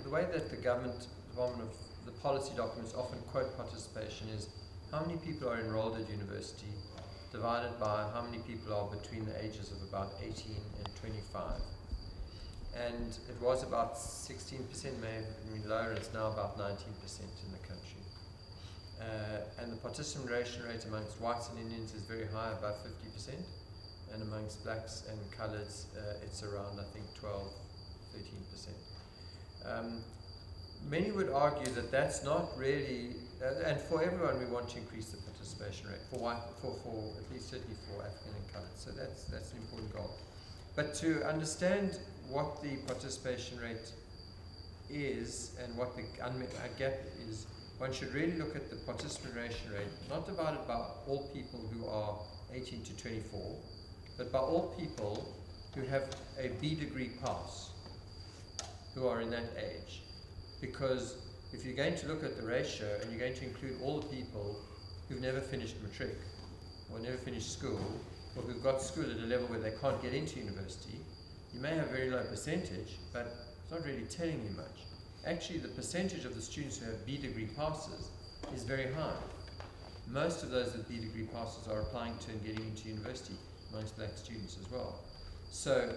way that the government, Department of the policy documents often quote participation is how many people are enrolled at university divided by how many people are between the ages of about 18 and 25. And it was about 16%, may have been lower, it's now about 19% in the country. And the participation rate amongst whites and Indians is very high, above 50%, and amongst blacks and coloureds it's around, I think, 12-13%. Many would argue that that's not really, and for everyone we want to increase the participation rate, for at least certainly for African and coloured, so that's an important goal. But to understand what the participation rate is and what the gap is, one should really look at the participation rate, not divided by all people who are 18 to 24, but by all people who have a B degree pass, who are in that age. Because if you're going to look at the ratio and you're going to include all the people who've never finished matric, or never finished school, or who've got school at a level where they can't get into university, you may have a very low percentage, but it's not really telling you much. Actually, the percentage of the students who have B degree passes is very high. Most of those with B degree passes are applying to and getting into university, amongst black students as well. So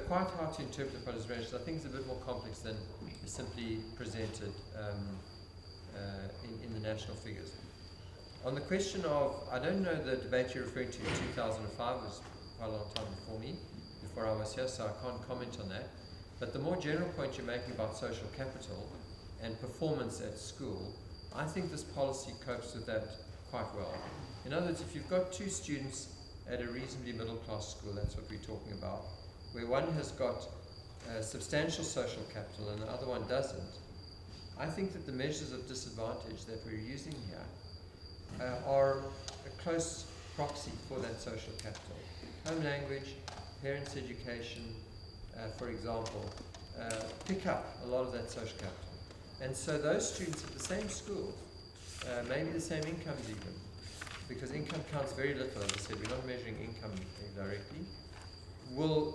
quite hard to interpret participation. I think it's a bit more complex than is simply presented in the national figures. On the question of, I don't know the debate you're referring to in 2005, was quite a long time before I was here, so I can't comment on that. But the more general point you're making about social capital and performance at school, I think this policy copes with that quite well. In other words, if you've got two students at a reasonably middle class school, that's what we're talking about, where one has got substantial social capital and the other one doesn't, I think that the measures of disadvantage that we're using here are a close proxy for that social capital. Home language, parents' education, for example, pick up a lot of that social capital. And so those students at the same school, maybe the same incomes even, because income counts very little, as I said, we're not measuring income directly,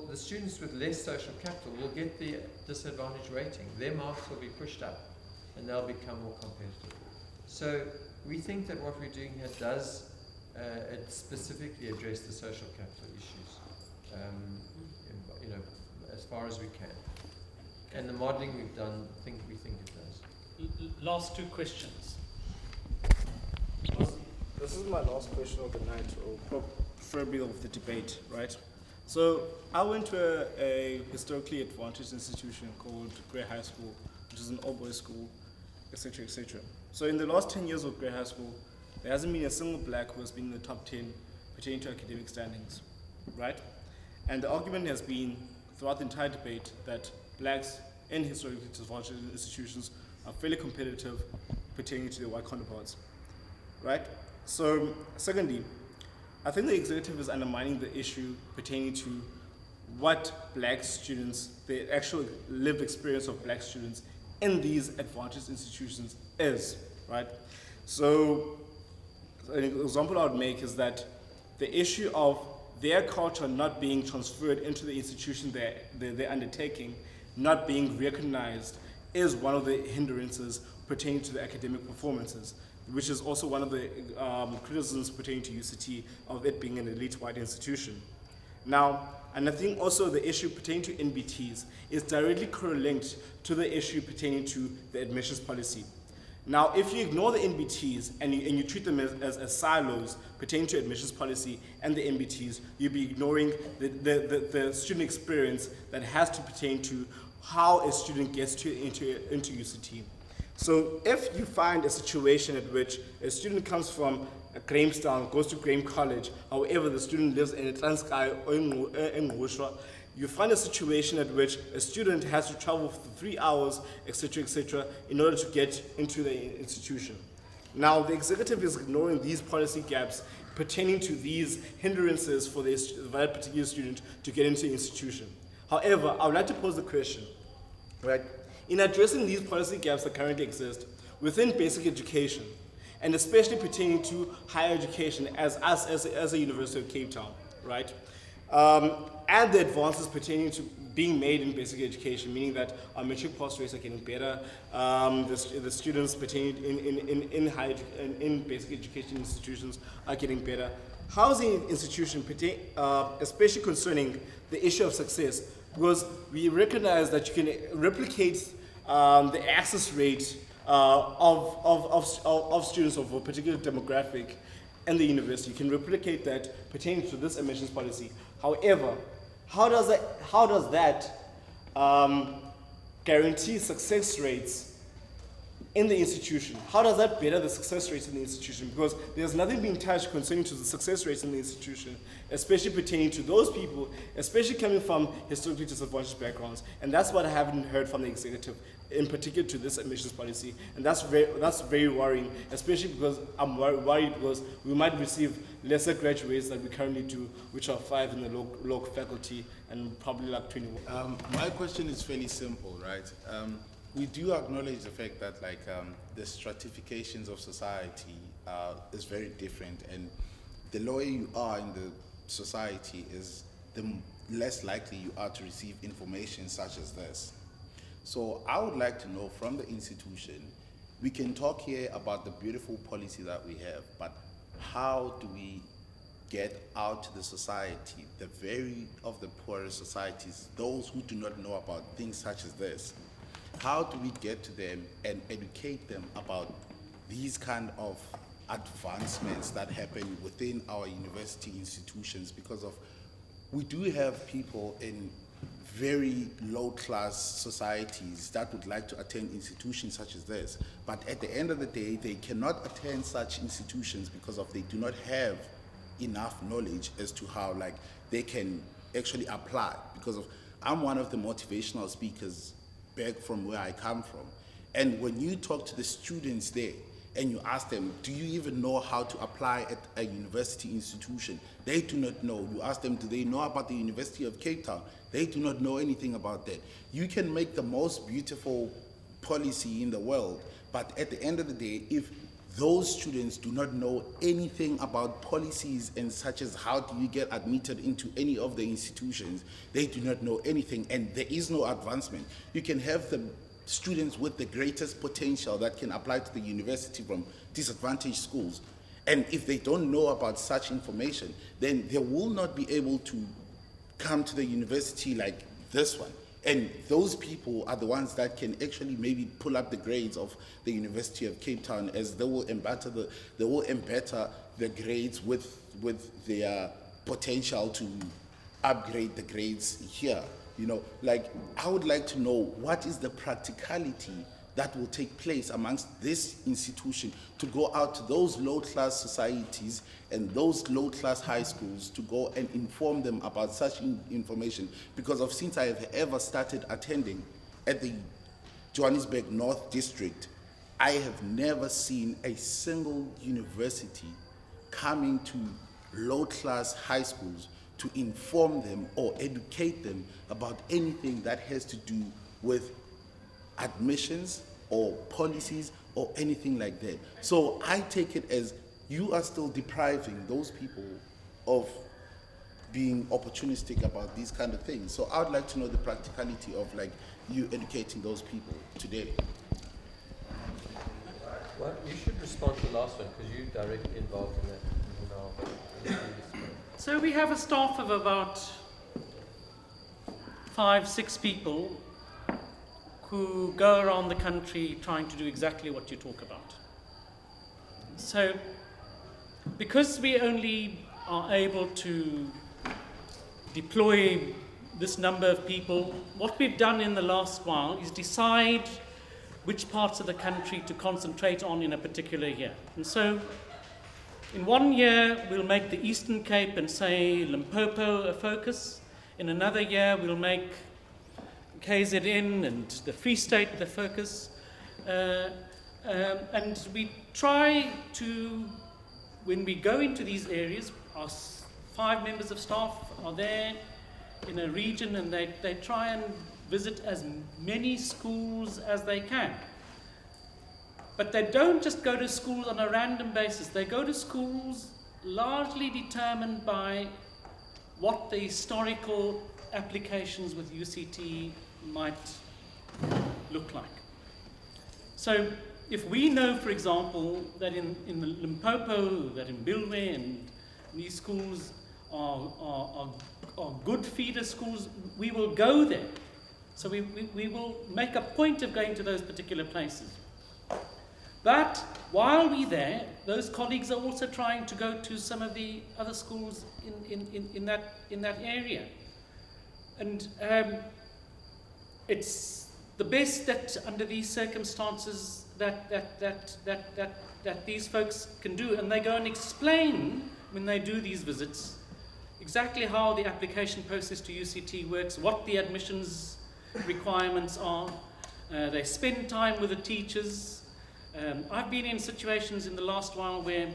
the students with less social capital will get the disadvantaged rating. Their marks will be pushed up and they'll become more competitive. So we think that what we're doing here does specifically address the social capital issues, as far as we can. And the modelling we've done, we think it does. Last two questions. This is my last question of the night, or preferably of the debate, right? So I went to a historically advantaged institution called Grey High School, which is an all-boys school, etc., etc. So in the last 10 years of Grey High School, there hasn't been a single black who has been in the top 10 pertaining to academic standings, right? And the argument has been throughout the entire debate that blacks in historically disadvantaged institutions are fairly competitive pertaining to their white counterparts, right? So, secondly, I think the executive is undermining the issue pertaining to what black students, the actual lived experience of black students in these advantaged institutions is, right? So, an example I would make is that the issue of their culture not being transferred into the institution they're undertaking, not being recognized, is one of the hindrances pertaining to the academic performances, which is also one of the criticisms pertaining to UCT of it being an elite white institution. Now, and I think also the issue pertaining to NBTs is directly correlated to the issue pertaining to the admissions policy. Now, if you ignore the NBTs and you treat them as silos pertaining to admissions policy and the NBTs, you'll be ignoring the student experience that has to pertain to how a student gets into UCT. So if you find a situation at which a student comes from Grahamstown, goes to Graham College, however the student lives in Transkei or in Ngqushwa, you find a situation at which a student has to travel for 3 hours, etc., in order to get into the institution. Now, the executive is ignoring these policy gaps pertaining to these hindrances for that particular student to get into the institution. However, I would like to pose the question, right? In addressing these policy gaps that currently exist within basic education, and especially pertaining to higher education as a University of Cape Town, right? And the advances pertaining to being made in basic education, meaning that our matric pass rates are getting better, the students pertaining in basic education institutions are getting better. Housing institution, especially concerning the issue of success, because we recognize that you can replicate the access rate of students of a particular demographic in the university. You can replicate that pertaining to this admissions policy. However, how does that guarantee success rates in the institution? How does that better the success rates in the institution? Because there's nothing being touched concerning to the success rates in the institution, especially pertaining to those people, especially coming from historically disadvantaged backgrounds. And that's what I haven't heard from the executive, in particular to this admissions policy. And that's very worrying, especially because I'm worried because we might receive lesser graduates than we currently do, which are 5 in the local faculty and probably like 21. My question is fairly simple, right? We do acknowledge the fact that the stratifications of society is very different, and the lower you are in the society is the less likely you are to receive information such as this. So I would like to know from the institution, we can talk here about the beautiful policy that we have, but how do we get out to the society, the very of the poorest societies, those who do not know about things such as this? How do we get to them and educate them about these kind of advancements that happen within our university institutions? Because we do have people in very low-class societies that would like to attend institutions such as this, but at the end of the day, they cannot attend such institutions because they do not have enough knowledge as to how they can actually apply. Because I'm one of the motivational speakers back from where I come from. And when you talk to the students there, and you ask them, do you even know how to apply at a university institution? They do not know. You ask them, do they know about the University of Cape Town? They do not know anything about that. You can make the most beautiful policy in the world, but at the end of the day, if those students do not know anything about policies and such as how do you get admitted into any of the institutions, they do not know anything, and there is no advancement. You can have the students with the greatest potential that can apply to the university from disadvantaged schools, and if they don't know about such information, then they will not be able to come to the university like this one. And those people are the ones that can actually maybe pull up the grades of the University of Cape Town, as they will embetter the grades with their potential to upgrade the grades here. You know, like, I would like to know what is the practicality that will take place amongst this institution to go out to those low-class societies and those low-class high schools to go and inform them about such information. Because since I have ever started attending at the Johannesburg North District, I have never seen a single university coming to low-class high schools to inform them or educate them about anything that has to do with admissions or policies or anything like that. So I take it as you are still depriving those people of being opportunistic about these kind of things. So I would like to know the practicality of, like, you educating those people today. Well, you should respond to the last one because you're directly involved in that. So we have a staff of about 5-6 people who go around the country trying to do exactly what you talk about. So because we only are able to deploy this number of people, what we've done in the last while is decide which parts of the country to concentrate on in a particular year. And so in one year, we'll make the Eastern Cape and, say, Limpopo a focus. In another year, we'll make KZN and the Free State the focus. And we try to, when we go into these areas, our 5 members of staff are there in a region, and they try and visit as many schools as they can. But they don't just go to schools on a random basis. They go to schools largely determined by what the historical applications with UCT might look like. So if we know, for example, that in the Limpopo, that in Bilwe and these schools are good feeder schools, we will go there. So we will make a point of going to those particular places. But while we're there, those colleagues are also trying to go to some of the other schools in that area. And it's the best that under these circumstances that these folks can do. And they go and explain when they do these visits exactly how the application process to UCT works, what the admissions requirements are. They spend time with the teachers. I've been in situations in the last while where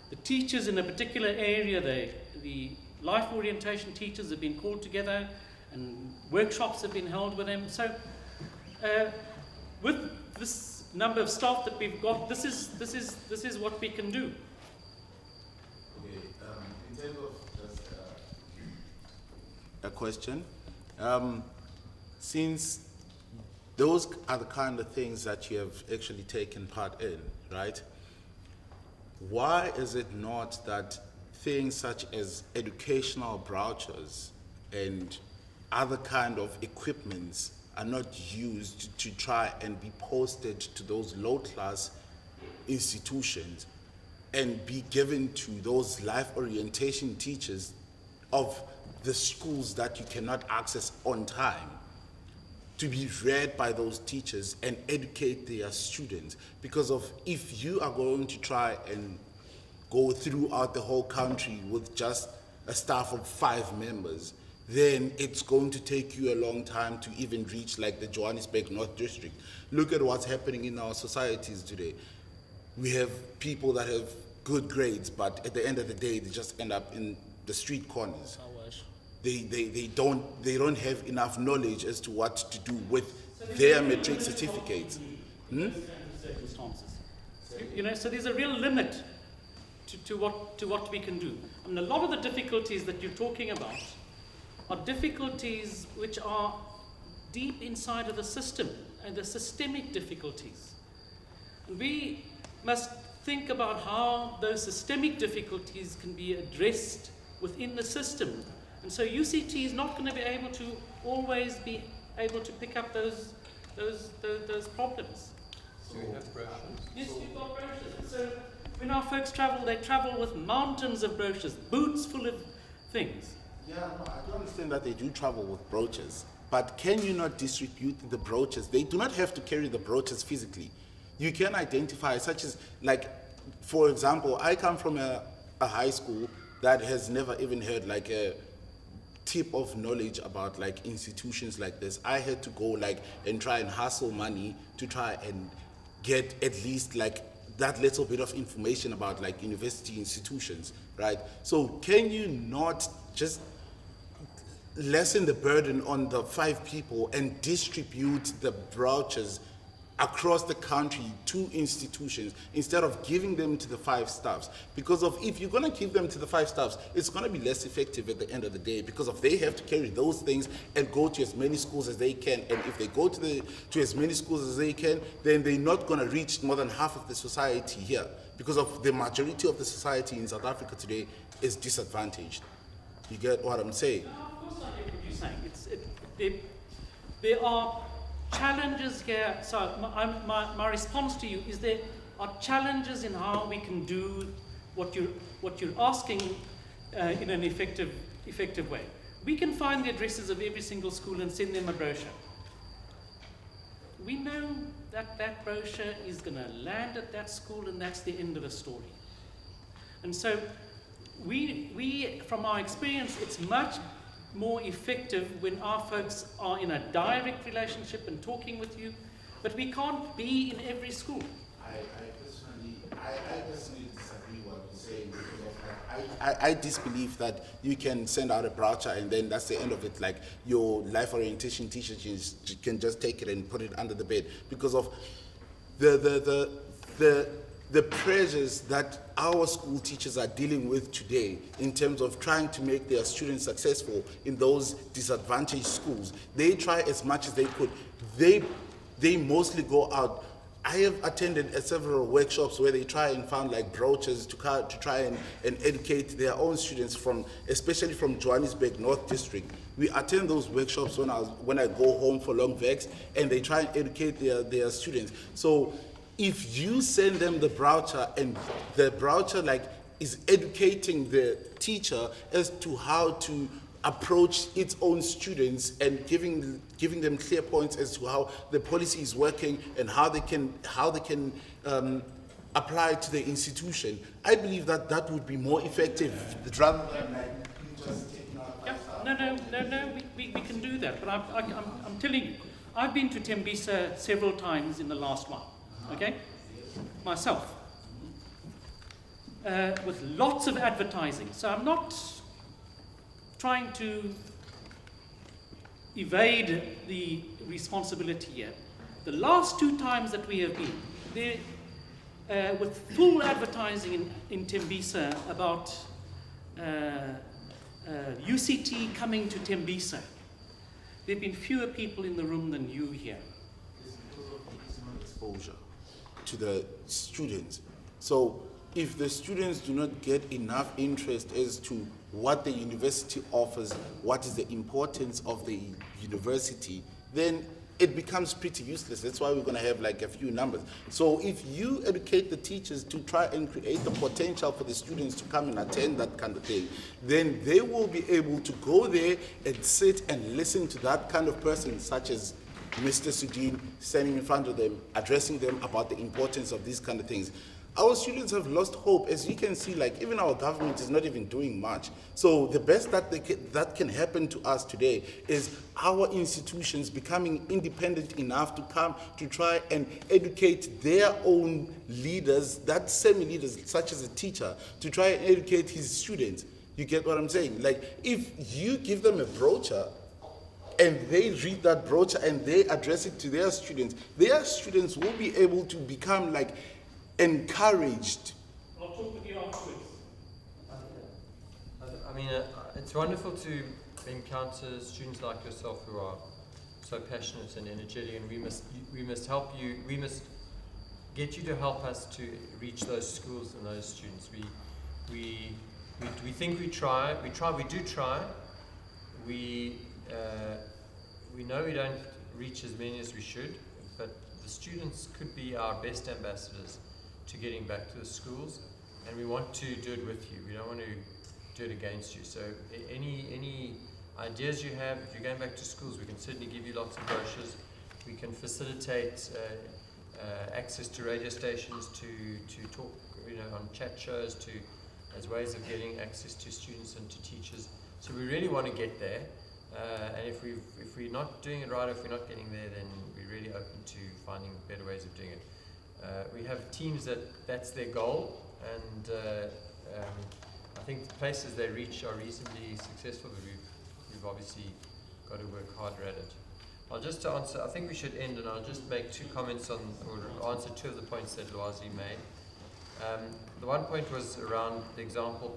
the teachers in a particular area, the life orientation teachers have been called together and workshops have been held with them. So with this number of staff that we've got, this is what we can do. Okay, in terms of just a question, since those are the kind of things that you have actually taken part in, right? Why is it not that things such as educational brochures and other kind of equipments are not used to try and be posted to those low-class institutions and be given to those life orientation teachers of the schools that you cannot access on time, to be read by those teachers and educate their students? Because if you are going to try and go throughout the whole country with just a staff of 5 members, then it's going to take you a long time to even reach like the Johannesburg North District. Look at what's happening in our societies today. we have people that have good grades, but at the end of the day, they just end up in the street corners. They don't have enough knowledge as to what to do with their matric certificates. Circumstances. You know, so there's a real limit to what we can do. I mean, a lot of the difficulties that you're talking about are difficulties which are deep inside of the system, and the systemic difficulties. And we must think about how those systemic difficulties can be addressed within the system. And so UCT is not going to be able to always be able to pick up those problems. Do we have brochures? Yes, we've got brochures. So when our folks travel, they travel with mountains of brochures, boots full of things. Yeah, no, I do understand that they do travel with brochures, but can you not distribute the brochures? They do not have to carry the brochures physically. You can identify, such as, like, for example, I come from a high school that has never even heard like a tip of knowledge about like institutions like this. I had to go like and try and hustle money to try and get at least like that little bit of information about like university institutions, right? So can you not just lessen the burden on the 5 people and distribute the brochures across the country to institutions instead of giving them to the 5 staffs? Because of, if you're going to give them to the 5 staffs, it's going to be less effective at the end of the day, because of they have to carry those things and go to as many schools as they can. And if they go to as many schools as they can, then they're not going to reach more than half of the society here, because of the majority of the society in South Africa today is disadvantaged. You get what I'm saying? No, of course I get what you're saying. There are challenges here. So my response to you is there are challenges in how we can do what you're asking in an effective way. We can find the addresses of every single school and send them a brochure. We know that that brochure is going to land at that school, and that's the end of the story. And so we from our experience, it's much more effective when our folks are in a direct relationship and talking with you, but we can't be in every school. I personally disagree what you're saying, because of that. I disbelieve that you can send out a brochure and then that's the end of it. Like your life orientation teacher can just take it and put it under the bed, because of the pressures that our school teachers are dealing with today in terms of trying to make their students successful in those disadvantaged schools. They try as much as they could. They mostly go out. I have attended several workshops where they try and find like brochures to try and educate their own students especially from Johannesburg North District. We attend those workshops when I go home for long vacs, and they try and educate their students. So if you send them the brochure, and the brochure like is educating the teacher as to how to approach its own students and giving them clear points as to how the policy is working and how they can apply to the institution, I believe that would be more effective rather than like you just taking out. Yeah, no, we can do that. But I'm telling you, I've been to Tembisa several times in the last while. Okay, myself, with lots of advertising. So I'm not trying to evade the responsibility here. The last 2 times that we have been there, with full advertising in Tembisa about UCT coming to Tembisa, there have been fewer people in the room than you here. Exposure to the students. So if the students do not get enough interest as to what the university offers, what is the importance of the university, then it becomes pretty useless. That's why we're going to have like a few numbers. So if you educate the teachers to try and create the potential for the students to come and attend that kind of thing, then they will be able to go there and sit and listen to that kind of person, such as Mr. Sudin, standing in front of them, addressing them about the importance of these kind of things. our students have lost hope. As you can see, like even our government is not even doing much. So the best that can happen to us today is our institutions becoming independent enough to come to try and educate their own leaders, that semi-leaders, such as a teacher, to try and educate his students. You get what I'm saying? Like if you give them a brochure and they read that brochure and they address it to their students will be able to become like encouraged. I'll talk with you afterwards. I mean, it's wonderful to encounter students like yourself who are so passionate and energetic, and we must help you. We must get you to help us to reach those schools and those students. We think we try. We do try. We know we don't reach as many as we should, but the students could be our best ambassadors to getting back to the schools, and we want to do it with you. We don't want to do it against you. So any ideas you have, if you're going back to schools, we can certainly give you lots of brochures. We can facilitate access to radio stations to talk, on chat shows, as ways of getting access to students and to teachers. So we really want to get there. And if we're not doing it right, if we're not getting there, then we're really open to finding better ways of doing it. We have teams that's their goal, and I think the places they reach are reasonably successful, but we've obviously got to work harder at it. I'll just answer, I think we should end, and I'll just make two comments or answer two of the points that Lwazi made. The one point was around the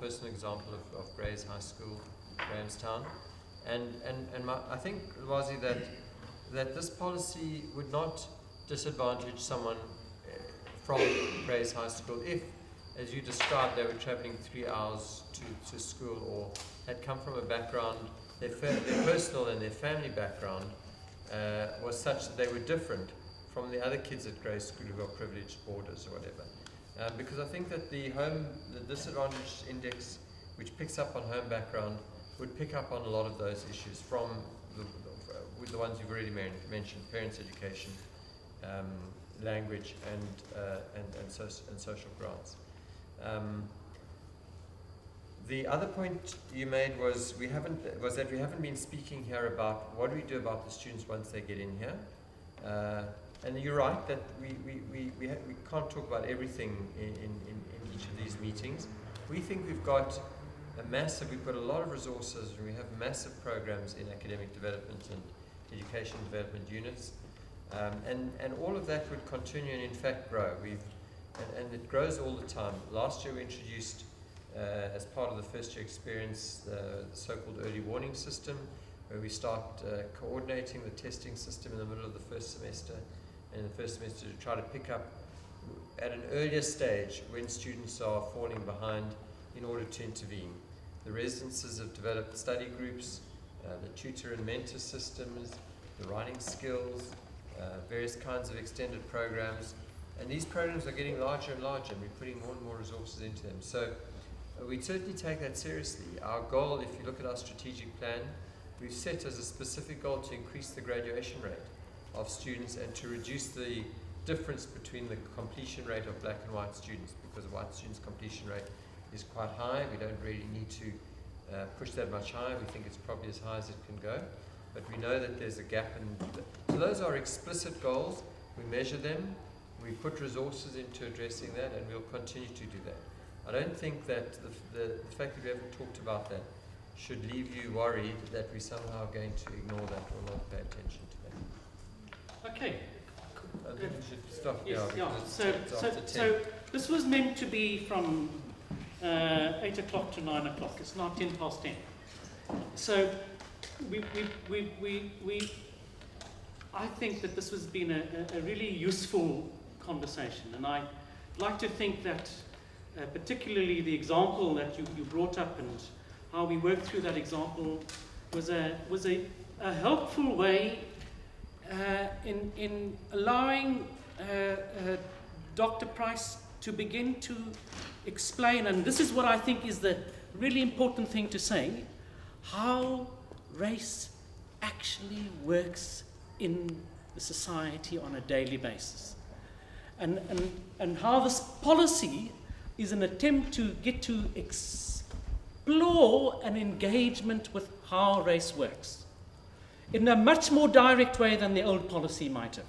personal example of Gray's High School, Grahamstown. And I think, Lwazi, that this policy would not disadvantage someone from Gray's High School if, as you described, they were travelling 3 hours to school or had come from a background, their personal and their family background was such that they were different from the other kids at Gray's School who got privileged boarders or whatever. Because I think that the disadvantage index, which picks up on home background, would pick up on a lot of those issues from the ones you've already mentioned: parents' education, language, and social grants. The other point you made was that we haven't been speaking here about what do we do about the students once they get in here. And you're right that we can't talk about everything in each of these meetings. We think we've got we've got a lot of resources, and we have massive programs in academic development and education development units. And all of that would continue and in fact grow. And it grows all the time. Last year we introduced, as part of the first year experience, the so-called early warning system, where we start coordinating the testing system in the middle of the first semester, and in the first semester to try to pick up at an earlier stage when students are falling behind in order to intervene. The residences have developed study groups, the tutor and mentor systems, the writing skills, various kinds of extended programs, and these programs are getting larger and larger, and we're putting more and more resources into them. So we certainly take that seriously. Our goal, if you look at our strategic plan, we've set as a specific goal to increase the graduation rate of students and to reduce the difference between the completion rate of black and white students, because the white students' completion rate is quite high. We don't really need to push that much higher. We think it's probably as high as it can go, but we know that there's a gap. So those are explicit goals. We measure them. We put resources into addressing that, and we'll continue to do that. I don't think that the fact that we haven't talked about that should leave you worried that we're somehow going to ignore that or not pay attention to that. Okay. I think we should stop. Yes, yeah. So this was meant to be from 8 o'clock to 9 o'clock. It's now 10 past 10. So I think that this has been a really useful conversation, and I'd like to think that particularly the example that you brought up and how we worked through that example was a helpful way in allowing Dr. Price to begin to explain, and this is what I think is the really important thing to say, how race actually works in the society on a daily basis. and how this policy is an attempt to get to explore an engagement with how race works in a much more direct way than the old policy might have.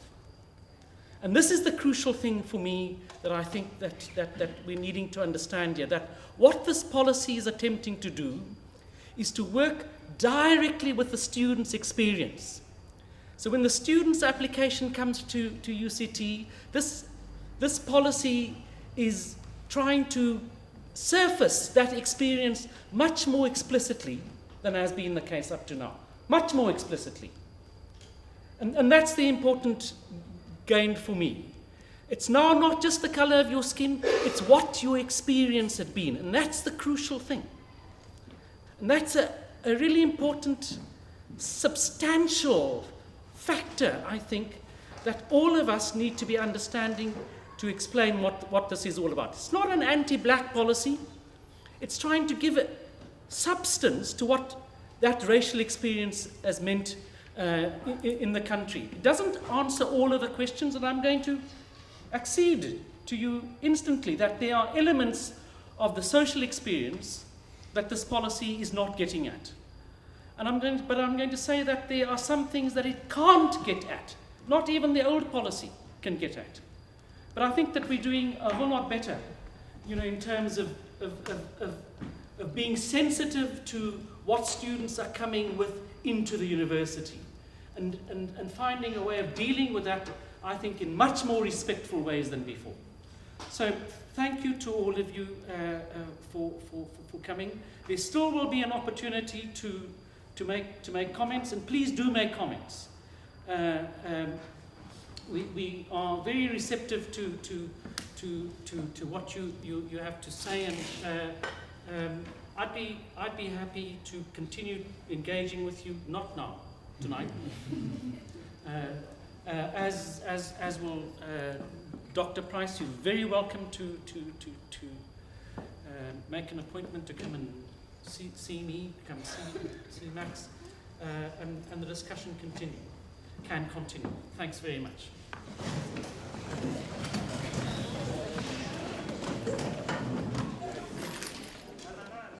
And this is the crucial thing for me that I think that we're needing to understand here, that what this policy is attempting to do is to work directly with the student's experience. So when the student's application comes to UCT, this policy is trying to surface that experience much more explicitly than has been the case up to now. Much more explicitly. And that's the important gain for me. It's now not just the color of your skin, it's what your experience had been. And that's the crucial thing. And that's a really important, substantial factor, I think, that all of us need to be understanding to explain what this is all about. It's not an anti-black policy. It's trying to give it substance to what that racial experience has meant in the country. It doesn't answer all of the questions, and I'm going to accede to you instantly that there are elements of the social experience that this policy is not getting at. And I'm going to say that there are some things that it can't get at. Not even the old policy can get at. But I think that we're doing a whole lot better, in terms of being sensitive to what students are coming with into the university, and finding a way of dealing with that, I think, in much more respectful ways than before. So thank you to all of you for coming. There still will be an opportunity to make comments, and please do make comments. We are very receptive to what you have to say, and I'd be happy to continue engaging with you, not now, tonight, as will Dr. Price. You're very welcome to make an appointment to come and see me, come see Max, and the discussion can continue. Thanks very much.